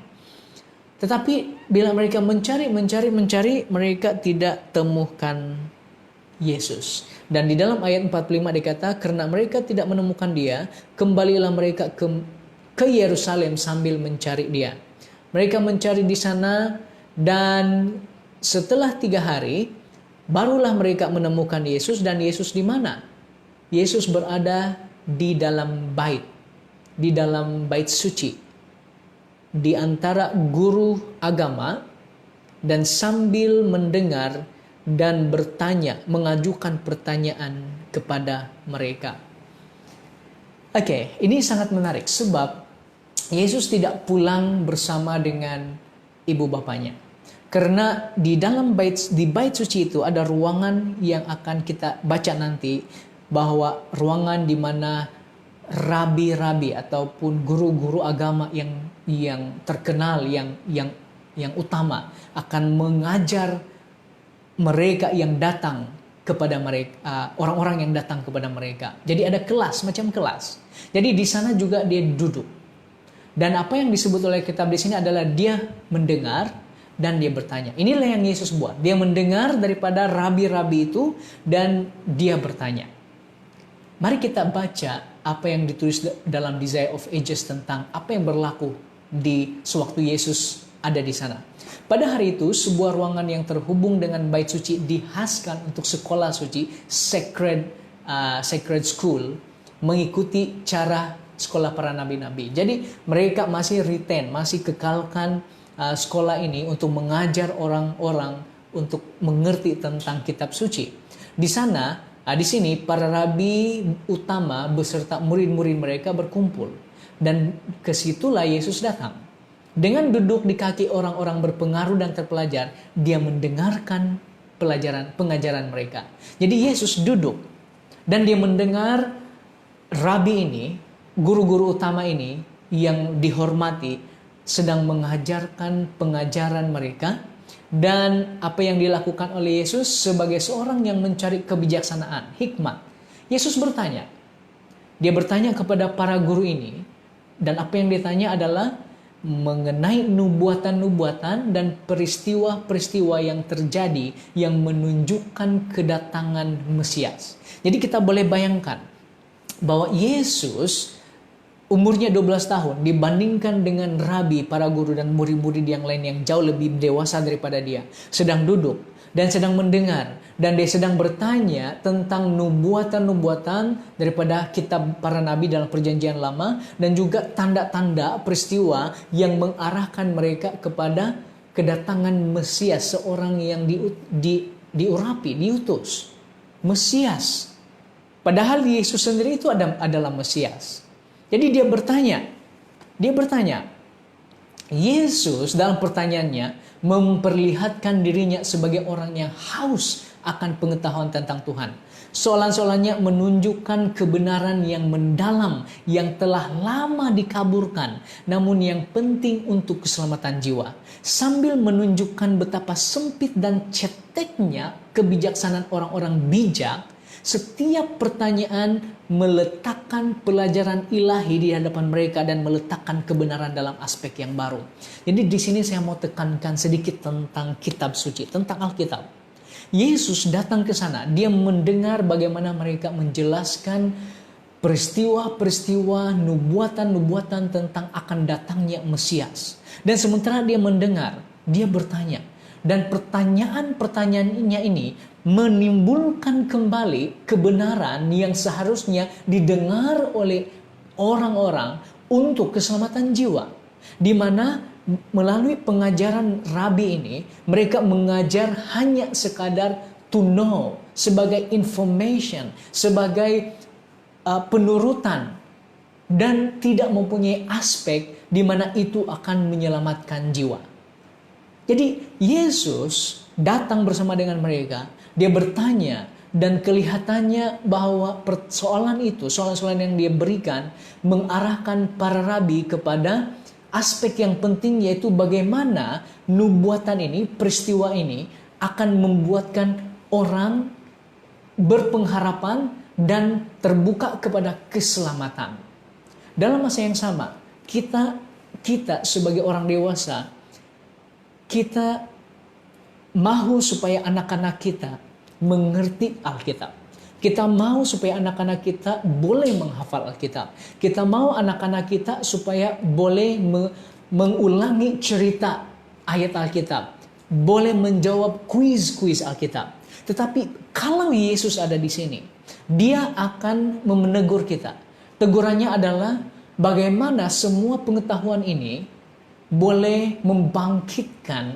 Tetapi bila mereka mencari, mereka tidak temukan Yesus. Dan di dalam ayat 45 dikata, karena mereka tidak menemukan dia, kembalilah mereka ke Yerusalem sambil mencari dia. Mereka mencari di sana, dan setelah 3 hari barulah mereka menemukan Yesus. Dan Yesus di mana? Yesus berada di dalam bait suci, di antara guru agama, dan sambil mendengar dan mengajukan pertanyaan kepada mereka. Ini sangat menarik sebab Yesus tidak pulang bersama dengan ibu bapanya. Karena di bait suci itu ada ruangan yang akan kita baca nanti, bahwa ruangan di mana rabi-rabi ataupun guru-guru agama yang terkenal, yang utama akan mengajar mereka yang datang kepada mereka, orang-orang yang datang kepada mereka. Jadi ada kelas, macam kelas. Jadi di sana juga dia duduk. Dan apa yang disebut oleh kitab di sini adalah dia mendengar dan dia bertanya. Inilah yang Yesus buat. Dia mendengar daripada rabi-rabi itu dan dia bertanya. Mari kita baca apa yang ditulis dalam Desire of Ages tentang apa yang berlaku di sewaktu Yesus ada di sana. Pada hari itu, sebuah ruangan yang terhubung dengan bait suci dihaskan untuk sekolah suci, sacred school, mengikuti cara sekolah para nabi-nabi. Jadi mereka masih retain, masih kekalkan sekolah ini untuk mengajar orang-orang untuk mengerti tentang kitab suci. Di sana, di sini para rabi utama beserta murid-murid mereka berkumpul. Dan kesitulah Yesus datang. Dengan duduk di kaki orang-orang berpengaruh dan terpelajar, dia mendengarkan pengajaran mereka. Jadi Yesus duduk dan dia mendengar rabi ini, guru-guru utama ini yang dihormati, sedang mengajarkan pengajaran mereka. Dan apa yang dilakukan oleh Yesus sebagai seorang yang mencari kebijaksanaan, hikmat. Yesus bertanya. Dia bertanya kepada para guru ini. Dan apa yang ditanya adalah mengenai nubuatan-nubuatan dan peristiwa-peristiwa yang terjadi yang menunjukkan kedatangan Mesias. Jadi kita boleh bayangkan bahwa Yesus umurnya 12 tahun dibandingkan dengan rabi, para guru dan murid-murid yang lain yang jauh lebih dewasa daripada dia. Sedang duduk dan sedang mendengar. Dan dia sedang bertanya tentang nubuatan-nubuatan daripada kitab para nabi dalam perjanjian lama. Dan juga tanda-tanda peristiwa yang mengarahkan mereka kepada kedatangan Mesias. Seorang yang diutus. Mesias. Padahal Yesus sendiri itu adalah Mesias. Jadi dia bertanya. Yesus dalam pertanyaannya memperlihatkan dirinya sebagai orang yang haus akan pengetahuan tentang Tuhan. Soalan-soalannya menunjukkan kebenaran yang mendalam yang telah lama dikaburkan, namun yang penting untuk keselamatan jiwa. Sambil menunjukkan betapa sempit dan ceteknya kebijaksanaan orang-orang bijak, setiap pertanyaan meletakkan pelajaran ilahi di hadapan mereka dan meletakkan kebenaran dalam aspek yang baru. Jadi di sini saya mau tekankan sedikit tentang kitab suci, tentang Alkitab. Yesus datang ke sana, dia mendengar bagaimana mereka menjelaskan peristiwa-peristiwa, nubuatan-nubuatan tentang akan datangnya Mesias. Dan sementara dia mendengar, dia bertanya. Dan pertanyaan-pertanyaannya ini menimbulkan kembali kebenaran yang seharusnya didengar oleh orang-orang untuk keselamatan jiwa. Di mana melalui pengajaran rabi ini, mereka mengajar hanya sekadar to know, sebagai information, sebagai penurutan, dan tidak mempunyai aspek di mana itu akan menyelamatkan jiwa. Jadi Yesus datang bersama dengan mereka, dia bertanya, dan kelihatannya bahwa soalan-soalan yang dia berikan mengarahkan para rabi kepada aspek yang penting, yaitu bagaimana nubuatan ini, peristiwa ini akan membuatkan orang berpengharapan dan terbuka kepada keselamatan. Dalam masa yang sama, kita sebagai orang dewasa, kita mau supaya anak-anak kita mengerti Alkitab. Kita mau supaya anak-anak kita boleh menghafal Alkitab. Kita mau anak-anak kita supaya boleh mengulangi cerita ayat Alkitab. Boleh menjawab kuis-kuis Alkitab. Tetapi kalau Yesus ada di sini, dia akan menegur kita. Tegurannya adalah bagaimana semua pengetahuan ini boleh membangkitkan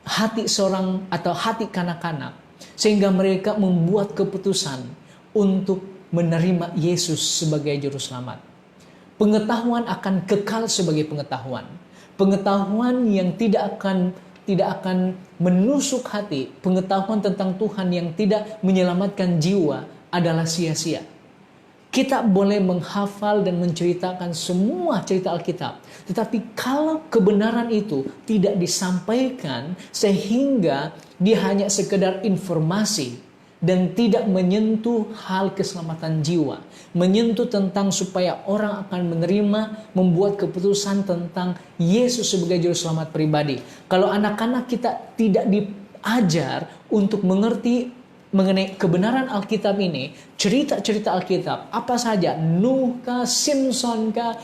hati seorang atau hati kanak-kanak, sehingga mereka membuat keputusan untuk menerima Yesus sebagai juru selamat. Pengetahuan akan kekal sebagai pengetahuan. Pengetahuan yang tidak tidak akan menusuk hati, pengetahuan tentang Tuhan yang tidak menyelamatkan jiwa adalah sia-sia. Kita boleh menghafal dan menceritakan semua cerita Alkitab. Tetapi kalau kebenaran itu tidak disampaikan sehingga dia hanya sekedar informasi dan tidak menyentuh hal keselamatan jiwa, menyentuh tentang supaya orang akan menerima, membuat keputusan tentang Yesus sebagai juru selamat pribadi. Kalau anak-anak kita tidak diajar untuk mengerti mengenai kebenaran Alkitab ini, cerita-cerita Alkitab, apa saja, Nuh kah, Simpson kah,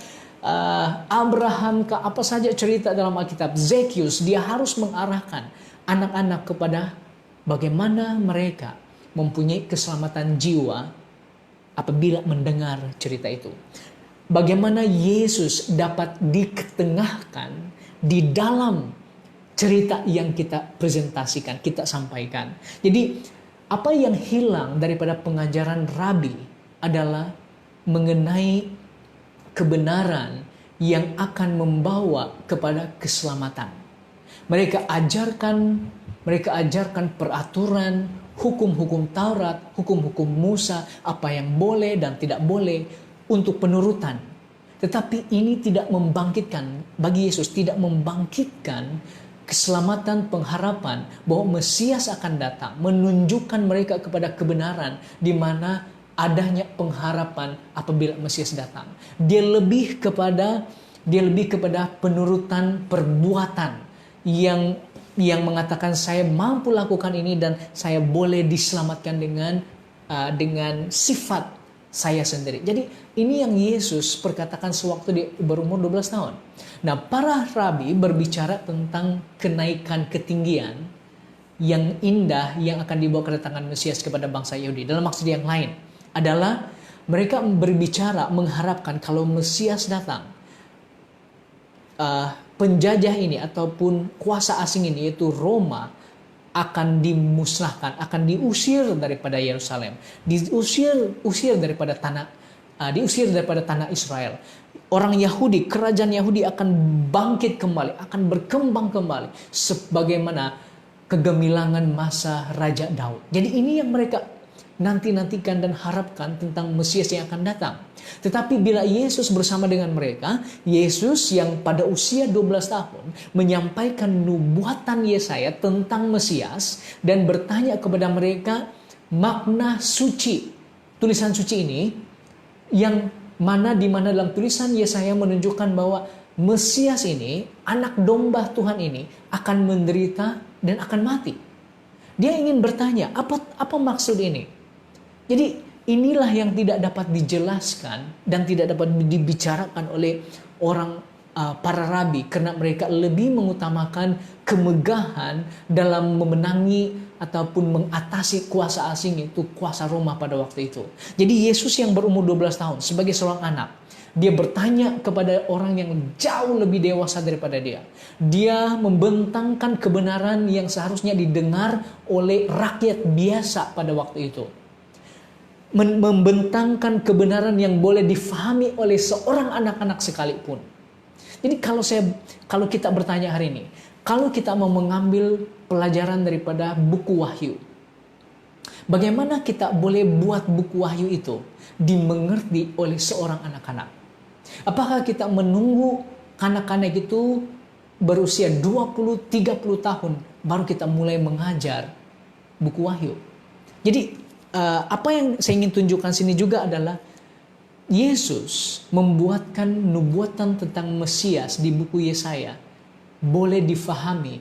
Abraham kah, apa saja cerita dalam Alkitab, Zekius, dia harus mengarahkan anak-anak kepada bagaimana mereka mempunyai keselamatan jiwa apabila mendengar cerita itu. Bagaimana Yesus dapat diketengahkan di dalam cerita yang kita presentasikan, kita sampaikan. Jadi apa yang hilang daripada pengajaran Rabi adalah mengenai kebenaran yang akan membawa kepada keselamatan. Mereka ajarkan peraturan, hukum-hukum Taurat, hukum-hukum Musa, apa yang boleh dan tidak boleh untuk penurutan. Tetapi ini tidak membangkitkan, bagi Yesus tidak membangkitkan keselamatan, pengharapan bahwa Mesias akan datang, menunjukkan mereka kepada kebenaran di mana adanya pengharapan apabila Mesias datang. Dia lebih kepada penurutan perbuatan yang mengatakan saya mampu lakukan ini dan saya boleh diselamatkan dengan sifat saya sendiri. Jadi ini yang Yesus perkatakan sewaktu dia berumur 12 tahun. Nah, para rabi berbicara tentang kenaikan ketinggian yang indah yang akan dibawa kedatangan Mesias kepada bangsa Yahudi. Dalam maksud yang lain adalah mereka berbicara mengharapkan kalau Mesias datang, penjajah ini ataupun kuasa asing ini yaitu Roma akan dimusnahkan, akan diusir daripada Yerusalem, diusir daripada tanah Israel. Orang Yahudi, kerajaan Yahudi akan bangkit kembali, akan berkembang kembali sebagaimana kegemilangan masa Raja Daud. Jadi ini yang mereka nantikan dan harapkan tentang Mesias yang akan datang. Tetapi bila Yesus bersama dengan mereka, Yesus yang pada usia 12 tahun menyampaikan nubuatan Yesaya tentang Mesias dan bertanya kepada mereka makna suci, tulisan suci ini yang di mana dalam tulisan Yesaya menunjukkan bahwa Mesias ini, anak domba Tuhan ini akan menderita dan akan mati. Dia ingin bertanya, apa maksud ini? Jadi inilah yang tidak dapat dijelaskan dan tidak dapat dibicarakan oleh para rabi karena mereka lebih mengutamakan kemegahan dalam memenangi ataupun mengatasi kuasa asing, itu kuasa Roma pada waktu itu. Jadi Yesus yang berumur 12 tahun sebagai seorang anak, dia bertanya kepada orang yang jauh lebih dewasa daripada dia. Dia membentangkan kebenaran yang seharusnya didengar oleh rakyat biasa pada waktu itu. Membentangkan kebenaran yang boleh difahami oleh seorang anak-anak sekalipun. Jadi kalau kita bertanya hari ini, kalau kita mau mengambil pelajaran daripada buku Wahyu, bagaimana kita boleh buat buku Wahyu itu dimengerti oleh seorang anak-anak? Apakah kita menunggu anak-anak itu berusia 20-30 tahun baru kita mulai mengajar buku Wahyu? Jadi apa yang saya ingin tunjukkan sini juga adalah Yesus membuatkan nubuatan tentang Mesias di buku Yesaya boleh difahami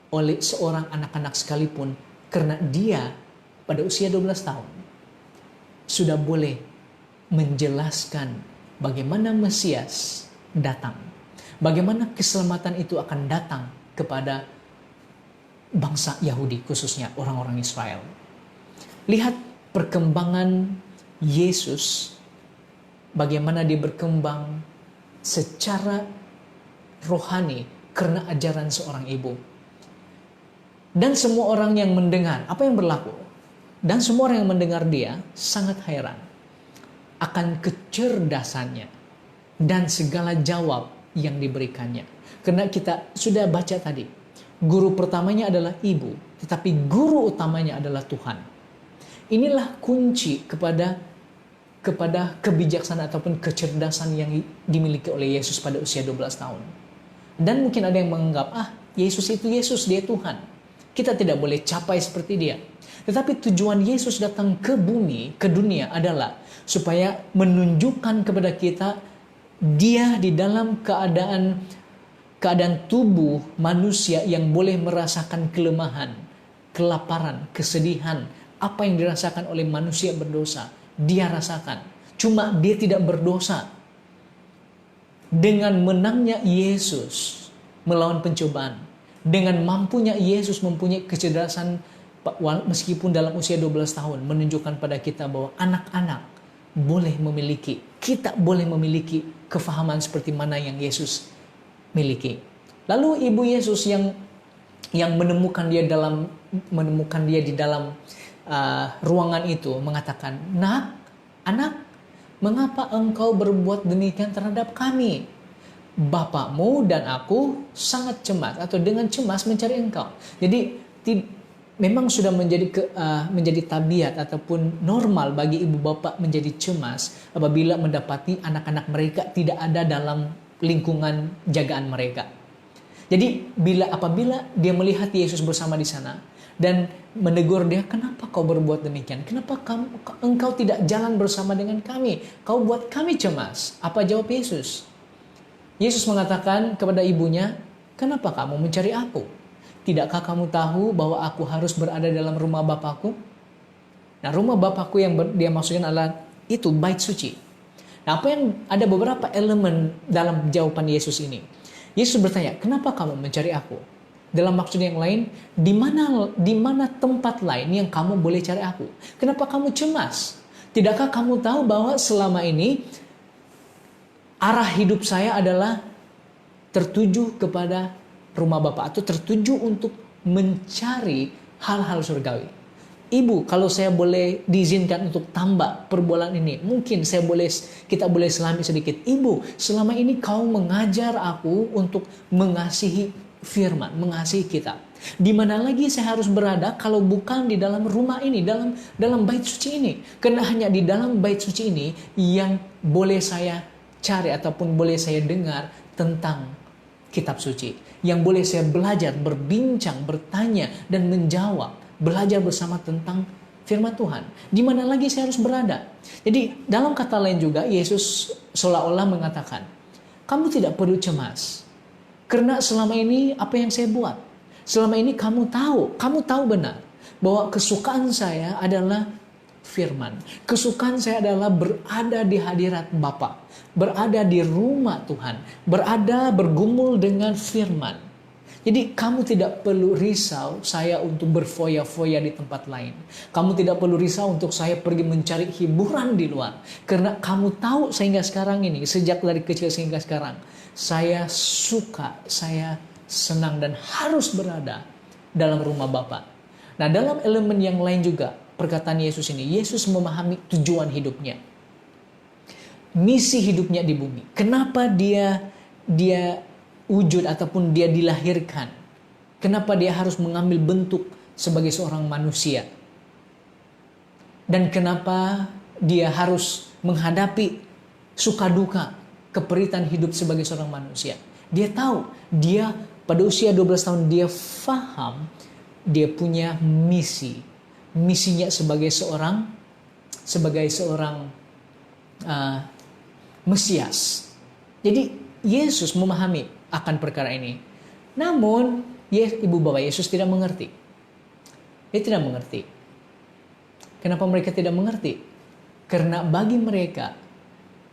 oleh seorang anak-anak sekalipun karena dia pada usia 12 tahun sudah boleh menjelaskan bagaimana Mesias datang, bagaimana keselamatan itu akan datang kepada bangsa Yahudi, khususnya orang-orang Israel. Lihat perkembangan Yesus, bagaimana dia berkembang secara rohani karena ajaran seorang ibu. Dan semua orang yang mendengar, apa yang berlaku? Dan semua orang yang mendengar dia sangat heran akan kecerdasannya dan segala jawab yang diberikannya. Karena kita sudah baca tadi, Guru pertamanya adalah ibu, tetapi guru utamanya adalah Tuhan. Inilah kunci kepada kebijaksanaan ataupun kecerdasan yang dimiliki oleh Yesus pada usia 12 tahun. Dan mungkin ada yang menganggap, Yesus itu Yesus, dia Tuhan. Kita tidak boleh capai seperti dia. Tetapi tujuan Yesus datang ke bumi, ke dunia adalah supaya menunjukkan kepada kita dia di dalam keadaan tubuh manusia yang boleh merasakan kelemahan, kelaparan, kesedihan, apa yang dirasakan oleh manusia berdosa, dia rasakan. Cuma dia tidak berdosa. Dengan menangnya Yesus melawan pencobaan, dengan mampunya Yesus mempunyai kecerdasan meskipun dalam usia 12 tahun, menunjukkan pada kita bahwa anak-anak boleh memiliki, kita boleh memiliki kefahaman seperti mana yang Yesus miliki. Lalu ibu Yesus yang menemukan dia di dalam ruangan itu mengatakan, anak, mengapa engkau berbuat demikian terhadap kami? Bapakmu dan aku sangat cemas atau dengan cemas mencari engkau. Jadi memang sudah menjadi tabiat ataupun normal bagi ibu bapak menjadi cemas apabila mendapati anak-anak mereka tidak ada dalam lingkungan jagaan mereka. Jadi apabila dia melihat Yesus bersama di sana dan menegur dia, kenapa kau berbuat demikian? Kenapa engkau tidak jalan bersama dengan kami? Kau buat kami cemas. Apa jawab Yesus? Yesus mengatakan kepada ibunya, kenapa kamu mencari aku? Tidakkah kamu tahu bahwa aku harus berada dalam rumah Bapakku? Nah, rumah Bapakku yang dia maksudkan adalah itu bait suci. Nah, ada beberapa elemen dalam jawaban Yesus ini. Yesus bertanya, kenapa kamu mencari aku? Dalam maksud yang lain, di mana tempat lain yang kamu boleh cari aku? Kenapa kamu cemas? Tidakkah kamu tahu bahwa selama ini arah hidup saya adalah tertuju kepada rumah Bapa atau tertuju untuk mencari hal-hal surgawi? Ibu, kalau saya boleh diizinkan untuk tambah perbualan ini, mungkin kita boleh selami sedikit. Ibu, selama ini kau mengajar aku untuk mengasihi firman, mengasihi kitab. Di mana lagi saya harus berada kalau bukan di dalam rumah ini, dalam bait suci ini? Karena hanya di dalam bait suci ini yang boleh saya cari ataupun boleh saya dengar tentang kitab suci. Yang boleh saya belajar, berbincang, bertanya, dan menjawab. Belajar bersama tentang firman Tuhan. Di mana lagi saya harus berada? Jadi dalam kata lain juga Yesus seolah-olah mengatakan, kamu tidak perlu cemas. Karena selama ini apa yang saya buat? Selama ini kamu tahu benar bahwa kesukaan saya adalah firman. Kesukaan saya adalah berada di hadirat Bapa, berada di rumah Tuhan, bergumul dengan firman. Jadi kamu tidak perlu risau saya untuk berfoya-foya di tempat lain. Kamu tidak perlu risau untuk saya pergi mencari hiburan di luar. Karena kamu tahu sehingga sekarang ini, sejak dari kecil sehingga sekarang, saya suka, saya senang dan harus berada dalam rumah Bapa. Nah, dalam elemen yang lain juga, perkataan Yesus ini, Yesus memahami tujuan hidupnya. Misi hidupnya di bumi. Kenapa dia wujud ataupun dia dilahirkan. Kenapa dia harus mengambil bentuk sebagai seorang manusia. Dan kenapa dia harus menghadapi suka duka, keperitan hidup sebagai seorang manusia. Dia tahu, dia pada usia 12 tahun dia faham, dia punya misi. Misinya sebagai seorang Mesias. Jadi Yesus memahami akan perkara ini. Namun, ibu bapak Yesus tidak mengerti. Dia tidak mengerti. Kenapa mereka tidak mengerti? Karena bagi mereka,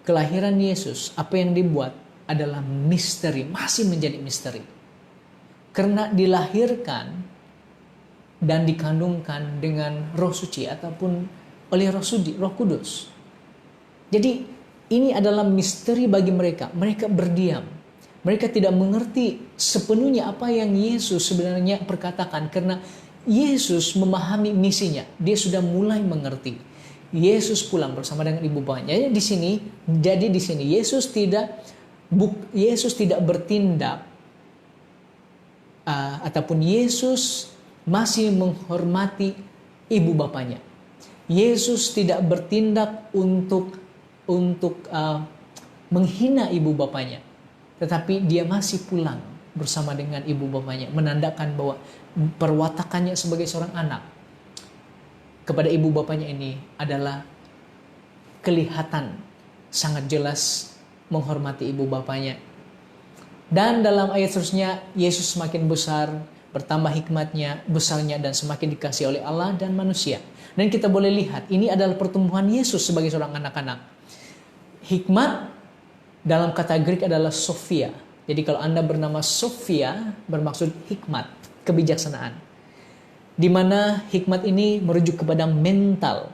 kelahiran Yesus, apa yang dibuat adalah misteri, masih menjadi misteri. Karena dilahirkan dan dikandungkan dengan Roh Suci ataupun oleh Roh Kudus. Jadi, ini adalah misteri bagi mereka. Mereka berdiam. Mereka tidak mengerti sepenuhnya apa yang Yesus sebenarnya perkatakan. Karena Yesus memahami misinya. Dia sudah mulai mengerti. Yesus pulang bersama dengan ibu bapaknya. Jadi di sini Yesus tidak bertindak ataupun Yesus masih menghormati ibu bapanya. Yesus tidak bertindak untuk menghina ibu bapanya, tetapi dia masih pulang bersama dengan ibu bapanya, menandakan bahwa perwatakannya sebagai seorang anak kepada ibu bapanya ini adalah kelihatan sangat jelas menghormati ibu bapanya. Dan dalam ayat seterusnya, Yesus semakin besar, bertambah hikmatnya, besarnya, dan semakin dikasihi oleh Allah dan manusia. Dan kita boleh lihat, ini adalah pertumbuhan Yesus sebagai seorang anak-anak. Hikmat dalam kata Greek adalah Sophia. Jadi kalau Anda bernama Sophia, bermaksud hikmat, kebijaksanaan. Di mana hikmat ini merujuk kepada mental.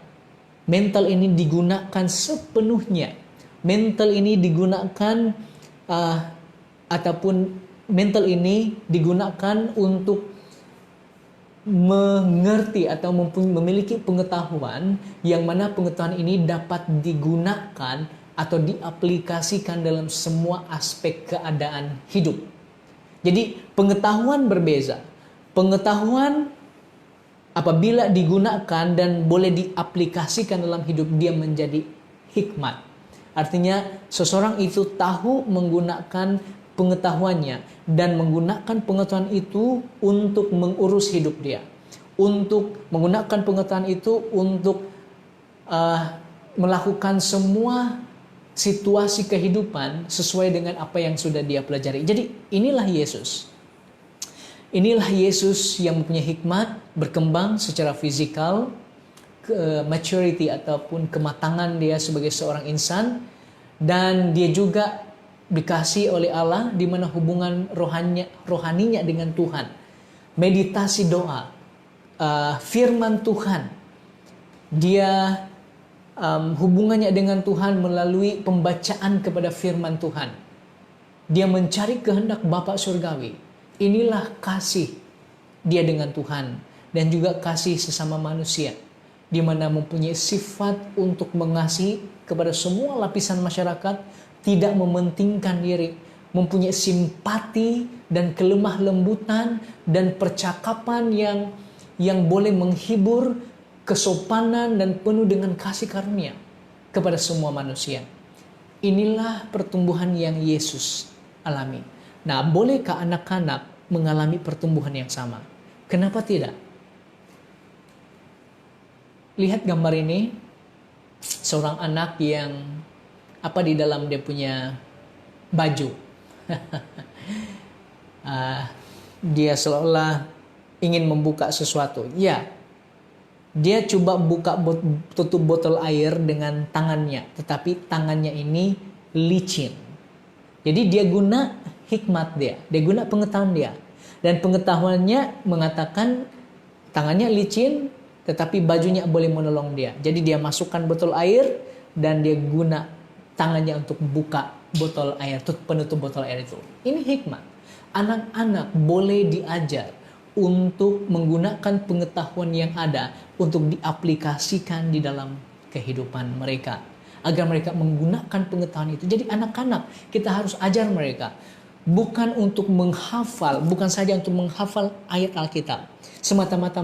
Mental ini digunakan sepenuhnya. Mental ini digunakan ataupun mental ini digunakan untuk mengerti atau memiliki pengetahuan yang mana pengetahuan ini dapat digunakan atau diaplikasikan dalam semua aspek keadaan hidup. Jadi pengetahuan berbeza. Pengetahuan apabila digunakan dan boleh diaplikasikan dalam hidup, dia menjadi hikmat. Artinya seseorang itu tahu menggunakan pengetahuannya dan menggunakan pengetahuan itu untuk mengurus hidup dia, untuk menggunakan pengetahuan itu untuk melakukan semua situasi kehidupan sesuai dengan apa yang sudah dia pelajari. Jadi inilah Yesus. Inilah Yesus yang mempunyai hikmat, berkembang secara fisikal, maturity ataupun kematangan dia sebagai seorang insan, dan dia juga dikasih oleh Allah di mana hubungan rohaninya dengan Tuhan, meditasi doa, firman Tuhan, dia hubungannya dengan Tuhan melalui pembacaan kepada firman Tuhan. Dia mencari kehendak Bapa Surgawi. Inilah kasih dia dengan Tuhan dan juga kasih sesama manusia, di mana mempunyai sifat untuk mengasihi kepada semua lapisan masyarakat, tidak mementingkan diri, mempunyai simpati dan kelemah lembutan dan percakapan yang boleh menghibur, kesopanan dan penuh dengan kasih karunia kepada semua manusia. Inilah pertumbuhan yang Yesus alami. Nah, bolehkah anak-anak mengalami pertumbuhan yang sama? Kenapa tidak? Lihat gambar ini, seorang anak yang di dalam dia punya baju. Dia seolah ingin membuka sesuatu. Ya, dia coba tutup botol air dengan tangannya, tetapi tangannya ini licin. Jadi dia guna hikmat dia guna pengetahuan dia. Dan pengetahuannya mengatakan tangannya licin, tetapi bajunya boleh menolong dia. Jadi dia masukkan botol air dan dia guna tangannya untuk buka botol air, penutup botol air itu. Ini hikmat. Anak-anak boleh diajar untuk menggunakan pengetahuan yang ada untuk diaplikasikan di dalam kehidupan mereka, agar mereka menggunakan pengetahuan itu. Jadi anak-anak kita harus ajar mereka, bukan untuk menghafal, bukan saja untuk menghafal ayat Alkitab, semata-mata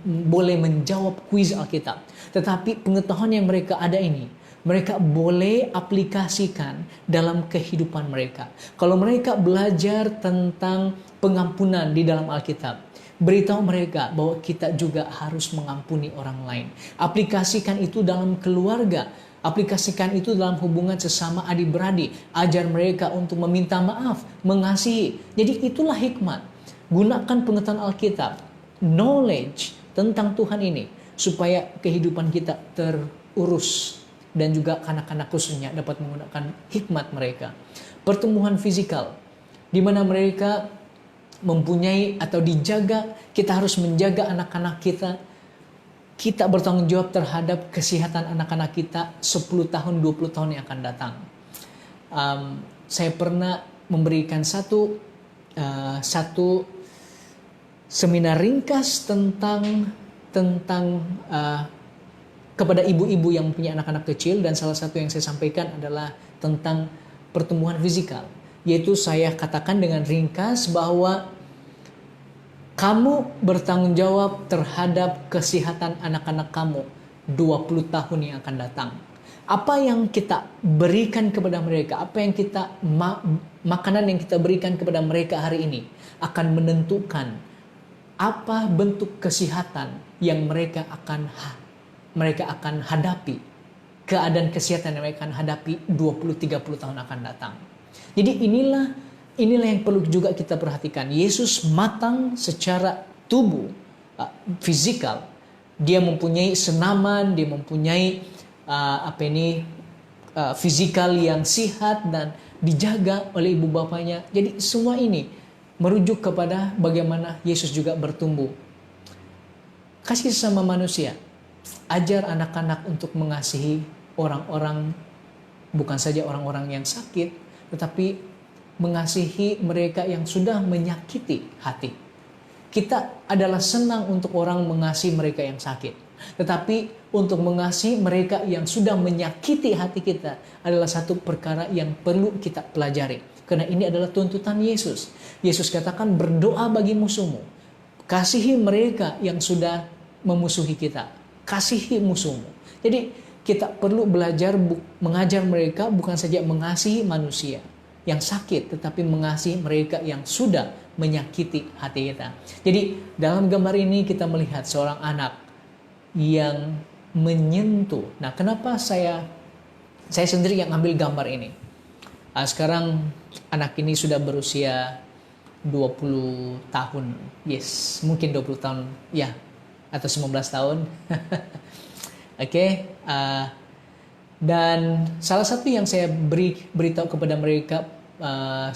boleh menjawab kuis Alkitab, tetapi pengetahuan yang mereka ada ini mereka boleh aplikasikan dalam kehidupan mereka. Kalau mereka belajar tentang pengampunan di dalam Alkitab, beritahu mereka bahwa kita juga harus mengampuni orang lain. Aplikasikan itu dalam keluarga, aplikasikan itu dalam hubungan sesama adik-beradik. Ajar mereka untuk meminta maaf, mengasihi. Jadi itulah hikmat. Gunakan pengetahuan Alkitab, knowledge tentang Tuhan ini, supaya kehidupan kita terurus. Dan juga anak-anak khususnya dapat menggunakan hikmat mereka. Pertumbuhan fisikal, di mana mereka mempunyai atau dijaga, kita harus menjaga anak-anak kita. Kita bertanggung jawab terhadap kesehatan anak-anak kita 10 tahun, 20 tahun yang akan datang. Saya pernah memberikan satu seminar ringkas tentang kepada ibu-ibu yang punya anak-anak kecil, dan salah satu yang saya sampaikan adalah tentang pertumbuhan fisikal, yaitu saya katakan dengan ringkas bahwa Kamu bertanggung jawab terhadap kesehatan anak-anak kamu 20 tahun yang akan datang. Apa yang kita berikan kepada mereka, apa yang kita makanan yang kita berikan kepada mereka hari ini akan menentukan apa bentuk kesehatan yang mereka akan hadapi, keadaan kesehatan yang mereka akan hadapi 20-30 tahun akan datang. Jadi inilah yang perlu juga kita perhatikan. Yesus matang secara tubuh, fisikal. Dia mempunyai senaman, dia mempunyai fisikal yang sehat dan dijaga oleh ibu bapanya. Jadi semua ini merujuk kepada bagaimana Yesus juga bertumbuh. Kasih sesama manusia. Ajar anak-anak untuk mengasihi orang-orang, bukan saja orang-orang yang sakit, tetapi mengasihi mereka yang sudah menyakiti hati. Kita adalah senang untuk orang mengasihi mereka yang sakit. Tetapi untuk mengasihi mereka yang sudah menyakiti hati kita adalah satu perkara yang perlu kita pelajari. Karena ini adalah tuntutan Yesus. Yesus katakan, berdoa bagi musuhmu. Kasihi mereka yang sudah memusuhi kita. Kasihi musuhmu. Jadi kita perlu belajar mengajar mereka bukan saja mengasihi manusia yang sakit, tetapi mengasihi mereka yang sudah menyakiti hati kita. Jadi dalam gambar ini kita melihat seorang anak yang menyentuh. Nah, kenapa saya sendiri yang ambil gambar ini? Sekarang anak ini sudah berusia 20 tahun. Yes, mungkin 20 tahun ya, atau 19 tahun. Oke. Dan salah satu yang saya beritahu kepada mereka 10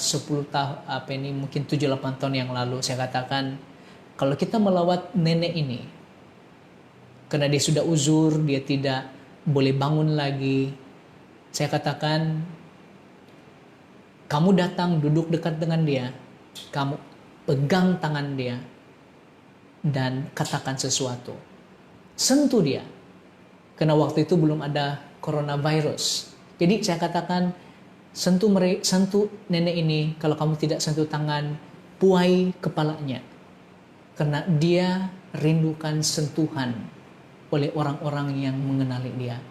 tahun, mungkin 7-8 tahun yang lalu, saya katakan, kalau kita melawat nenek ini, karena dia sudah uzur, dia tidak boleh bangun lagi, saya katakan, kamu datang duduk dekat dengan dia, kamu pegang tangan dia, dan katakan sesuatu. Sentuh dia. Karena waktu itu belum ada coronavirus. Jadi saya katakan, sentuh nenek ini, kalau kamu tidak sentuh tangan, puai kepalanya. Karena dia rindukan sentuhan oleh orang-orang yang mengenali dia.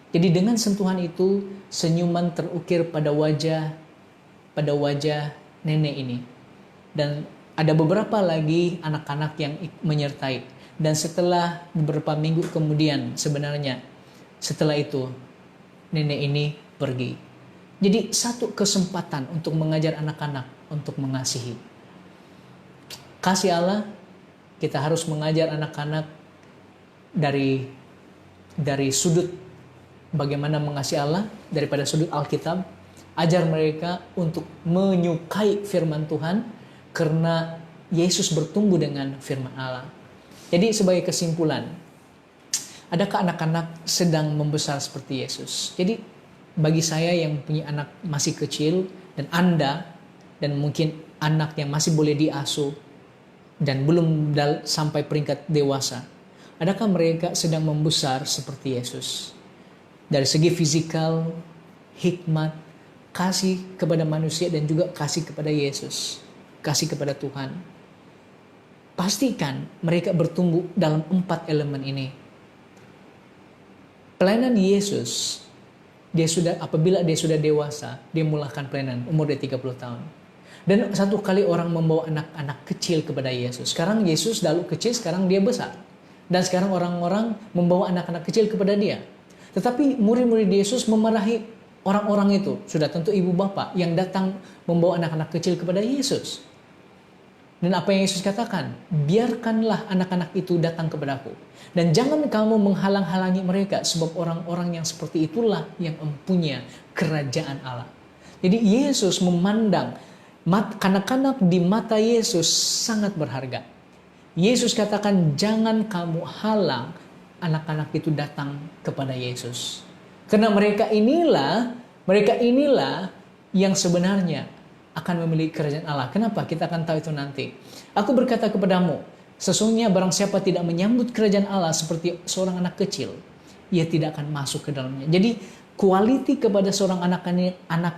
Jadi dengan sentuhan itu, senyuman terukir pada wajah nenek ini. Dan ada beberapa lagi anak-anak yang menyertai. Dan setelah beberapa minggu kemudian, setelah itu nenek ini pergi. Jadi satu kesempatan untuk mengajar anak-anak untuk mengasihi. Kasih Allah, kita harus mengajar anak-anak dari sudut bagaimana mengasihi Allah, daripada sudut Alkitab. Ajar mereka untuk menyukai firman Tuhan karena Yesus bertumbuh dengan firman Allah. Jadi sebagai kesimpulan, adakah anak-anak sedang membesar seperti Yesus? Jadi bagi saya yang punya anak masih kecil, dan Anda, dan mungkin anak yang masih boleh diasuh dan belum sampai peringkat dewasa, adakah mereka sedang membesar seperti Yesus? Dari segi fisikal, hikmat, kasih kepada manusia, dan juga kasih kepada Yesus, kasih kepada Tuhan. Pastikan mereka bertumbuh dalam 4 elemen ini. Pelayanan Yesus, apabila dia sudah dewasa, dia mulakan pelayanan umur dia 30 tahun. Dan satu kali orang membawa anak-anak kecil kepada Yesus. Sekarang Yesus dahulu kecil, sekarang dia besar. Dan sekarang orang-orang membawa anak-anak kecil kepada dia. Tetapi murid-murid Yesus memarahi orang-orang itu. Sudah tentu ibu bapa yang datang membawa anak-anak kecil kepada Yesus. Dan apa yang Yesus katakan? Biarkanlah anak-anak itu datang kepadaku. Dan jangan kamu menghalang-halangi mereka, sebab orang-orang yang seperti itulah yang mempunyai kerajaan Allah. Jadi Yesus memandang kanak-kanak di mata Yesus sangat berharga. Yesus katakan, jangan kamu halang anak-anak itu datang kepada Yesus. Karena mereka inilah yang sebenarnya akan memiliki kerajaan Allah. Kenapa? Kita akan tahu itu nanti. Aku berkata kepadamu, sesungguhnya barang siapa tidak menyambut kerajaan Allah seperti seorang anak kecil, ia tidak akan masuk ke dalamnya. Jadi quality kepada seorang anak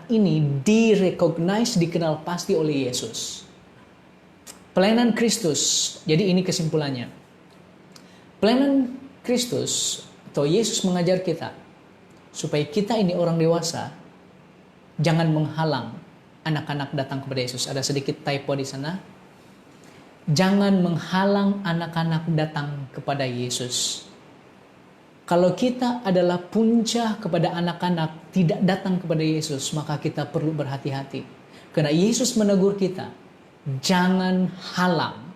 ini direcognize, dikenal pasti oleh Yesus. Pelayanan Kristus. Jadi ini kesimpulannya. Pelayanan Kristus atau Yesus mengajar kita supaya kita ini orang dewasa jangan menghalang anak-anak datang kepada Yesus. Ada sedikit typo di sana. Jangan menghalang anak-anak datang kepada Yesus. Kalau kita adalah punca kepada anak-anak tidak datang kepada Yesus, maka kita perlu berhati-hati. Karena Yesus menegur kita, jangan halang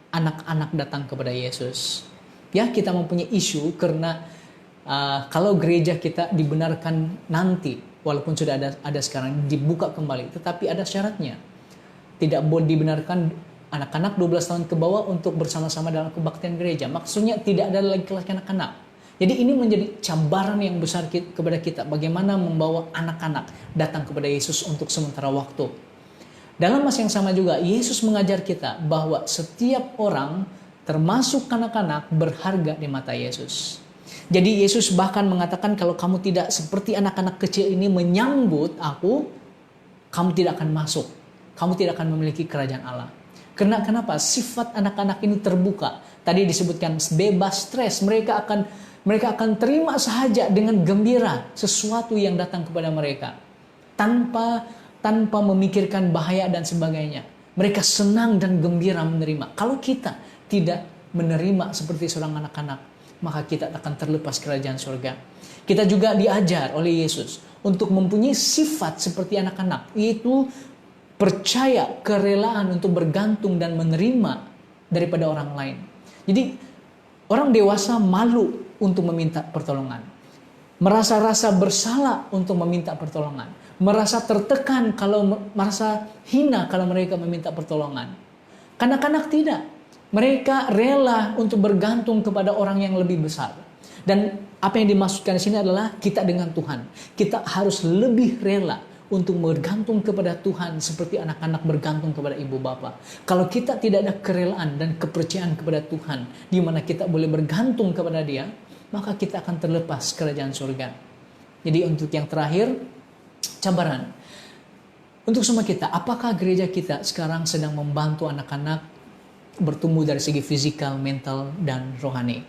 anak-anak datang kepada Yesus. Ya, kita mempunyai isu karena kalau gereja kita dibenarkan nanti, walaupun sudah ada sekarang dibuka kembali, tetapi ada syaratnya. Tidak boleh dibenarkan anak-anak 12 tahun ke bawah untuk bersama-sama dalam kebaktian gereja. Maksudnya tidak ada lagi kelas anak-anak. Jadi ini menjadi cabaran yang besar kepada kita. Bagaimana membawa anak-anak datang kepada Yesus untuk sementara waktu. Dalam masa yang sama juga, Yesus mengajar kita bahwa setiap orang, termasuk anak-anak, berharga di mata Yesus. Jadi Yesus bahkan mengatakan kalau kamu tidak seperti anak-anak kecil ini menyambut aku, kamu tidak akan masuk. Kamu tidak akan memiliki kerajaan Allah. Kenapa? Sifat anak-anak ini terbuka. Tadi disebutkan bebas stres. Mereka akan terima sahaja dengan gembira sesuatu yang datang kepada mereka. Tanpa memikirkan bahaya dan sebagainya. Mereka senang dan gembira menerima. Kalau kita tidak menerima seperti seorang anak-anak, maka kita akan terlepas kerajaan surga. Kita juga diajar oleh Yesus untuk mempunyai sifat seperti anak-anak, yaitu percaya, kerelaan untuk bergantung dan menerima daripada orang lain. Jadi orang dewasa malu untuk meminta pertolongan. Merasa bersalah untuk meminta pertolongan. Merasa tertekan merasa hina kalau mereka meminta pertolongan. Kanak-kanak tidak. Mereka rela untuk bergantung kepada orang yang lebih besar. Dan apa yang dimaksudkan di sini adalah kita dengan Tuhan. Kita harus lebih rela untuk bergantung kepada Tuhan seperti anak-anak bergantung kepada ibu bapa. Kalau kita tidak ada kerelaan dan kepercayaan kepada Tuhan, di mana kita boleh bergantung kepada Dia, maka kita akan terlepas kerajaan surga. Jadi untuk yang terakhir, cabaran. Untuk semua kita, apakah gereja kita sekarang sedang membantu anak-anak bertumbuh dari segi fisikal, mental, dan rohani?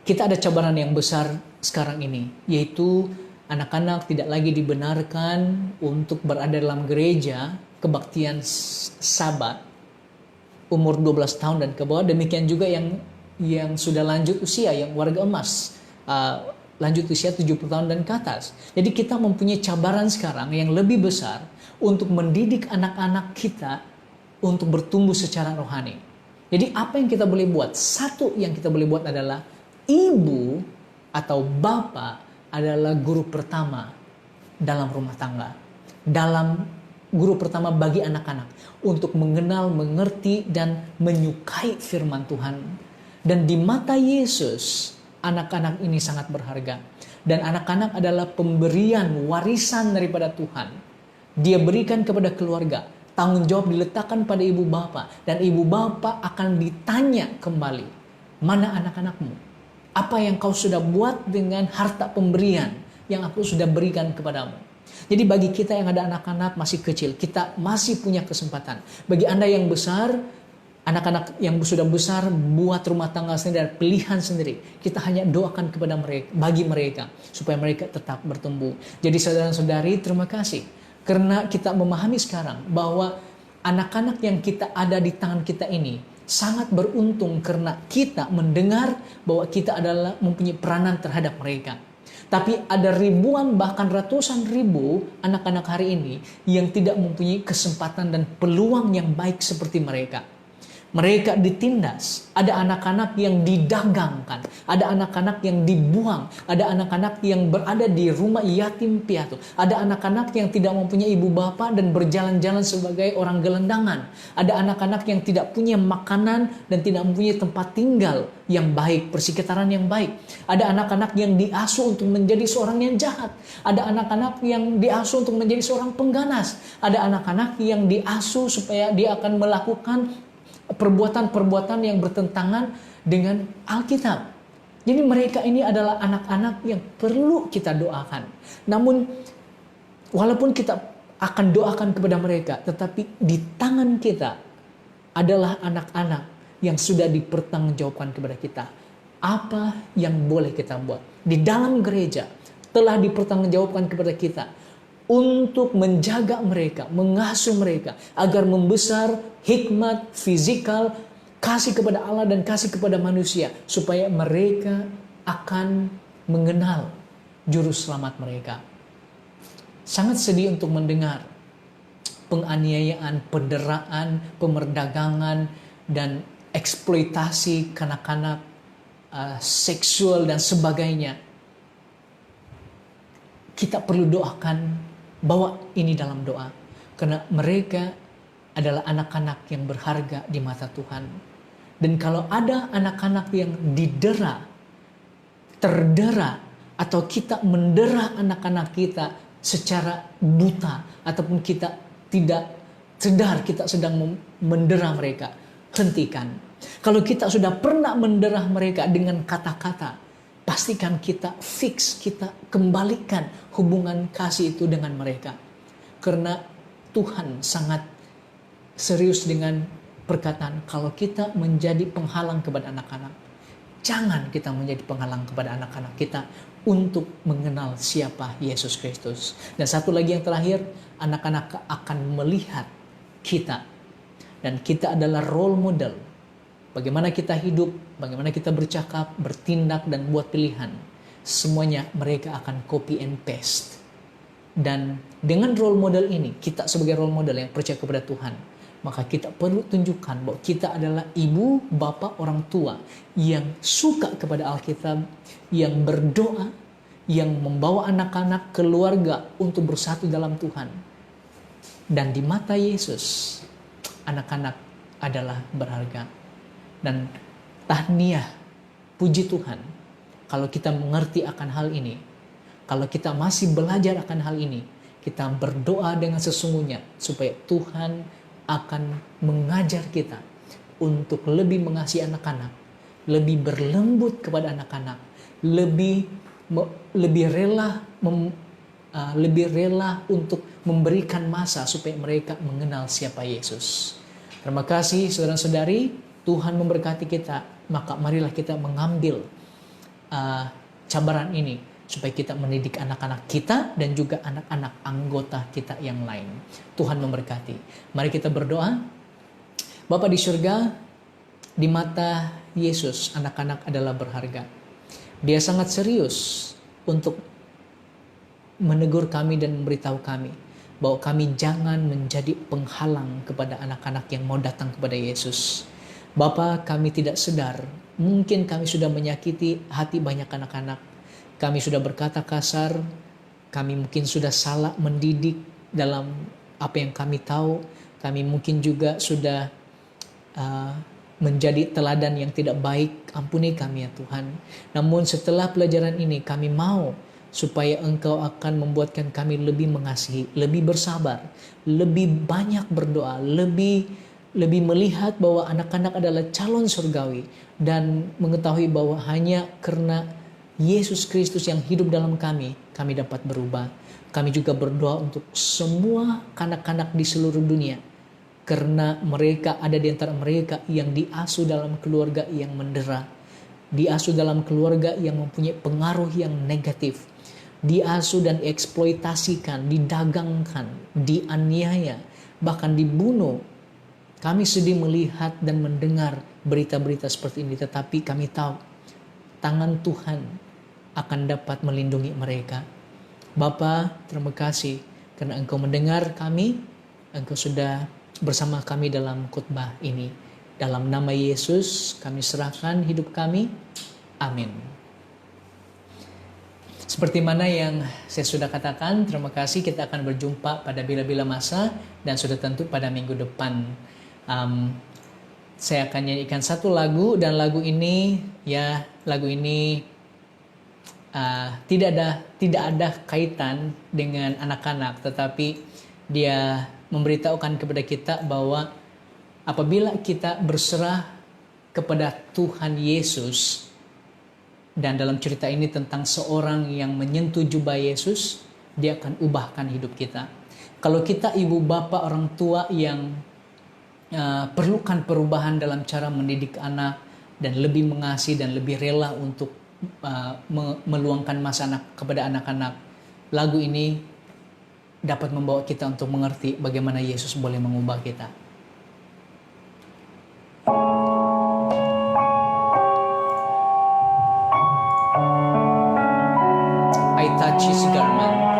Kita ada cabaran yang besar sekarang ini, yaitu anak-anak tidak lagi dibenarkan untuk berada dalam gereja kebaktian Sabat umur 12 tahun dan ke bawah. Demikian juga yang sudah lanjut usia, yang warga emas, lanjut usia 70 tahun dan ke atas. Jadi kita mempunyai cabaran sekarang yang lebih besar untuk mendidik anak-anak kita untuk bertumbuh secara rohani. Jadi apa yang kita boleh buat? Satu yang kita boleh buat adalah ibu atau bapak adalah guru pertama dalam rumah tangga. Guru pertama bagi anak-anak untuk mengenal, mengerti, dan menyukai firman Tuhan. Dan di mata Yesus, anak-anak ini sangat berharga. Dan anak-anak adalah pemberian warisan daripada Tuhan. Dia berikan kepada keluarga. Tanggung jawab diletakkan pada ibu bapa. Dan ibu bapa akan ditanya kembali, mana anak-anakmu? Apa yang kau sudah buat dengan harta pemberian yang aku sudah berikan kepadamu? Jadi bagi kita yang ada anak-anak masih kecil, kita masih punya kesempatan. Bagi Anda yang besar, anak-anak yang sudah besar, buat rumah tangga sendiri dan pilihan sendiri. Kita hanya doakan kepada mereka, bagi mereka, supaya mereka tetap bertumbuh. Jadi saudara-saudari, terima kasih. Karena kita memahami sekarang bahwa anak-anak yang kita ada di tangan kita ini sangat beruntung karena kita mendengar bahwa kita adalah mempunyai peranan terhadap mereka. Tapi ada ribuan bahkan ratusan ribu anak-anak hari ini yang tidak mempunyai kesempatan dan peluang yang baik seperti mereka. Mereka ditindas, ada anak-anak yang didagangkan, ada anak-anak yang dibuang, ada anak-anak yang berada di rumah yatim piatu, ada anak-anak yang tidak mempunyai ibu bapa dan berjalan-jalan sebagai orang gelandangan, ada anak-anak yang tidak punya makanan dan tidak mempunyai tempat tinggal yang baik, persekitaran yang baik, ada anak-anak yang diasuh untuk menjadi seorang yang jahat, ada anak-anak yang diasuh untuk menjadi seorang pengganas, ada anak-anak yang diasuh supaya dia akan melakukan perbuatan-perbuatan yang bertentangan dengan Alkitab. Jadi mereka ini adalah anak-anak yang perlu kita doakan. Namun walaupun kita akan doakan kepada mereka, tetapi di tangan kita adalah anak-anak yang sudah dipertanggungjawabkan kepada kita. Apa yang boleh kita buat di dalam gereja telah dipertanggungjawabkan kepada kita untuk menjaga mereka, mengasuh mereka agar membesar hikmat fisikal, kasih kepada Allah dan kasih kepada manusia, supaya mereka akan mengenal juru selamat mereka. Sangat sedih untuk mendengar penganiayaan, penderaan, pemerdagangan, dan eksploitasi kanak-kanak, seksual dan sebagainya. Kita perlu doakan, bawa ini dalam doa, karena mereka adalah anak-anak yang berharga di mata Tuhan. Dan kalau ada anak-anak yang terdera, atau kita mendera anak-anak kita secara buta, ataupun kita tidak sadar kita sedang mendera mereka, hentikan. Kalau kita sudah pernah mendera mereka dengan kata-kata, pastikan kita fix, kita kembalikan hubungan kasih itu dengan mereka. Karena Tuhan sangat serius dengan perkataan, kalau kita menjadi penghalang kepada anak-anak, jangan kita menjadi penghalang kepada anak-anak kita untuk mengenal siapa Yesus Kristus. Dan satu lagi yang terakhir, anak-anak akan melihat kita. Dan kita adalah role model. Bagaimana kita hidup, bagaimana kita bercakap, bertindak, dan buat pilihan. Semuanya mereka akan copy and paste. Dan dengan role model ini, kita sebagai role model yang percaya kepada Tuhan, maka kita perlu tunjukkan bahwa kita adalah ibu, bapak, orang tua yang suka kepada Alkitab, yang berdoa, yang membawa anak-anak keluarga untuk bersatu dalam Tuhan. Dan di mata Yesus, anak-anak adalah berharga. Dan tahniah, puji Tuhan, kalau kita mengerti akan hal ini, kalau kita masih belajar akan hal ini, kita berdoa dengan sesungguhnya supaya Tuhan akan mengajar kita untuk lebih mengasihi anak-anak, lebih berlembut kepada anak-anak, lebih rela untuk memberikan masa supaya mereka mengenal siapa Yesus. Terima kasih saudara-saudari, Tuhan memberkati kita. Maka marilah kita mengambil cabaran ini supaya kita mendidik anak-anak kita dan juga anak-anak anggota kita yang lain. Tuhan memberkati. Mari kita berdoa. Bapa di surga, di mata Yesus, anak-anak adalah berharga. Dia sangat serius untuk menegur kami dan memberitahu kami bahwa kami jangan menjadi penghalang kepada anak-anak yang mau datang kepada Yesus. Bapa, kami tidak sadar, mungkin kami sudah menyakiti hati banyak anak-anak. Kami sudah berkata kasar, kami mungkin sudah salah mendidik dalam apa yang kami tahu. Kami mungkin juga sudah menjadi teladan yang tidak baik. Ampuni kami ya Tuhan. Namun setelah pelajaran ini kami mau supaya Engkau akan membuatkan kami lebih mengasihi, lebih bersabar, lebih banyak berdoa, lebih melihat bahwa anak-anak adalah calon surgawi, dan mengetahui bahwa hanya karena Yesus Kristus yang hidup dalam kami dapat berubah. Kami juga berdoa untuk semua kanak-kanak di seluruh dunia, karena mereka ada di antara mereka yang diasuh dalam keluarga yang mendera, diasuh dalam keluarga yang mempunyai pengaruh yang negatif, diasuh dan dieksploitasikan, didagangkan, dianiaya, bahkan dibunuh. Kami sedih melihat dan mendengar berita-berita seperti ini, tetapi kami tahu tangan Tuhan akan dapat melindungi mereka. Bapa, terima kasih karena Engkau mendengar kami, Engkau sudah bersama kami dalam khotbah ini. Dalam nama Yesus kami serahkan hidup kami. Amin. Seperti mana yang saya sudah katakan, terima kasih, kita akan berjumpa pada bila-bila masa dan sudah tentu pada minggu depan. Saya akan nyanyikan satu lagu, dan lagu ini tidak ada kaitan dengan anak-anak, tetapi dia memberitahukan kepada kita bahwa apabila kita berserah kepada Tuhan Yesus, dan dalam cerita ini tentang seorang yang menyentuh jubah Yesus, dia akan ubahkan hidup kita. Kalau kita ibu bapak orang tua yang perlukan perubahan dalam cara mendidik anak dan lebih mengasihi dan lebih rela untuk meluangkan masa kepada anak-anak. Lagu ini dapat membawa kita untuk mengerti bagaimana Yesus boleh mengubah kita. I touch his garment.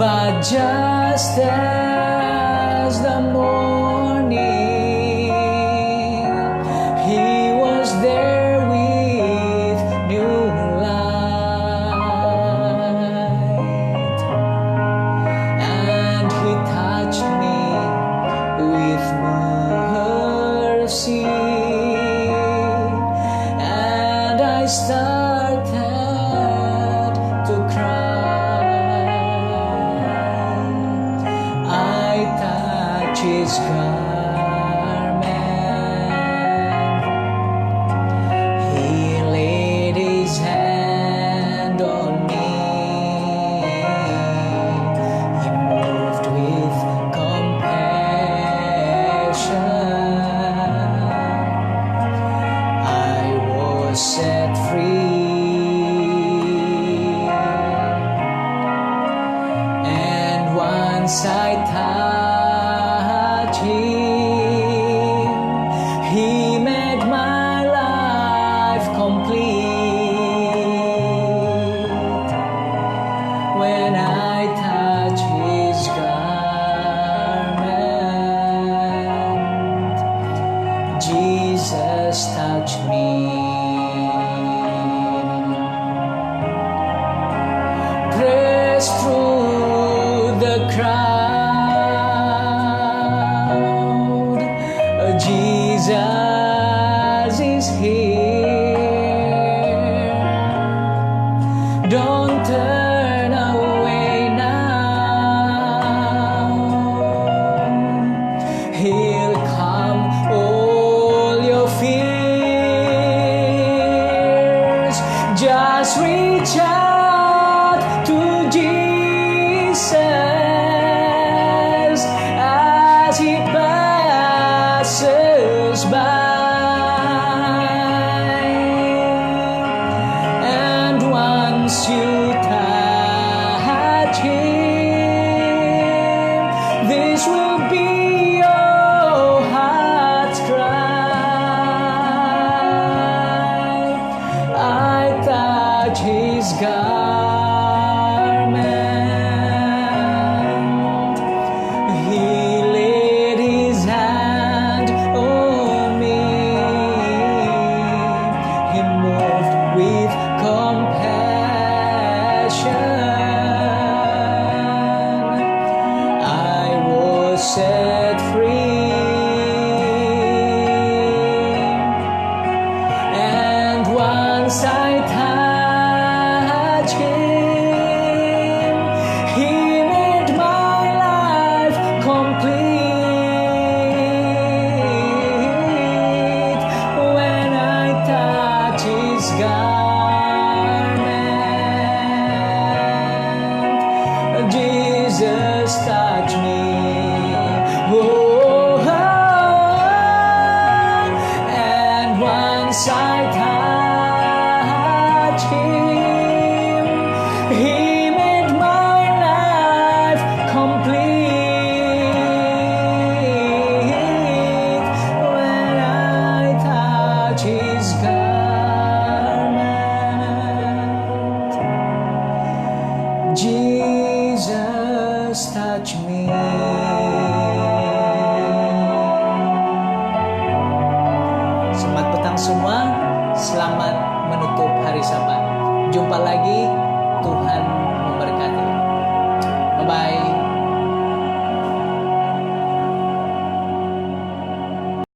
But just as the morning, he was there with new light, and he touched me with mercy, and I started to cry. His garment, he laid his hand on me, he moved with compassion, I was set free, and once I he made my life complete. When I touch his garment, Jesus touched me. Press through the crowd, Jesus is here. Don't turn away now. He'll calm all your fears. Just reach out to Jesus as he passes by, and once you touch him, this will be your heart's cry. I touch his garment, he laid his hand on me, he moved with compassion, I was set free, and once I touch him, he made my life complete. When I touch his garment, Jesus touched me. Oh, and once I touch him, he made my life complete. When I touch his garment, Jesus touched me. menutup hari Sabat. Jumpa lagi, Tuhan memberkati. Bye-bye.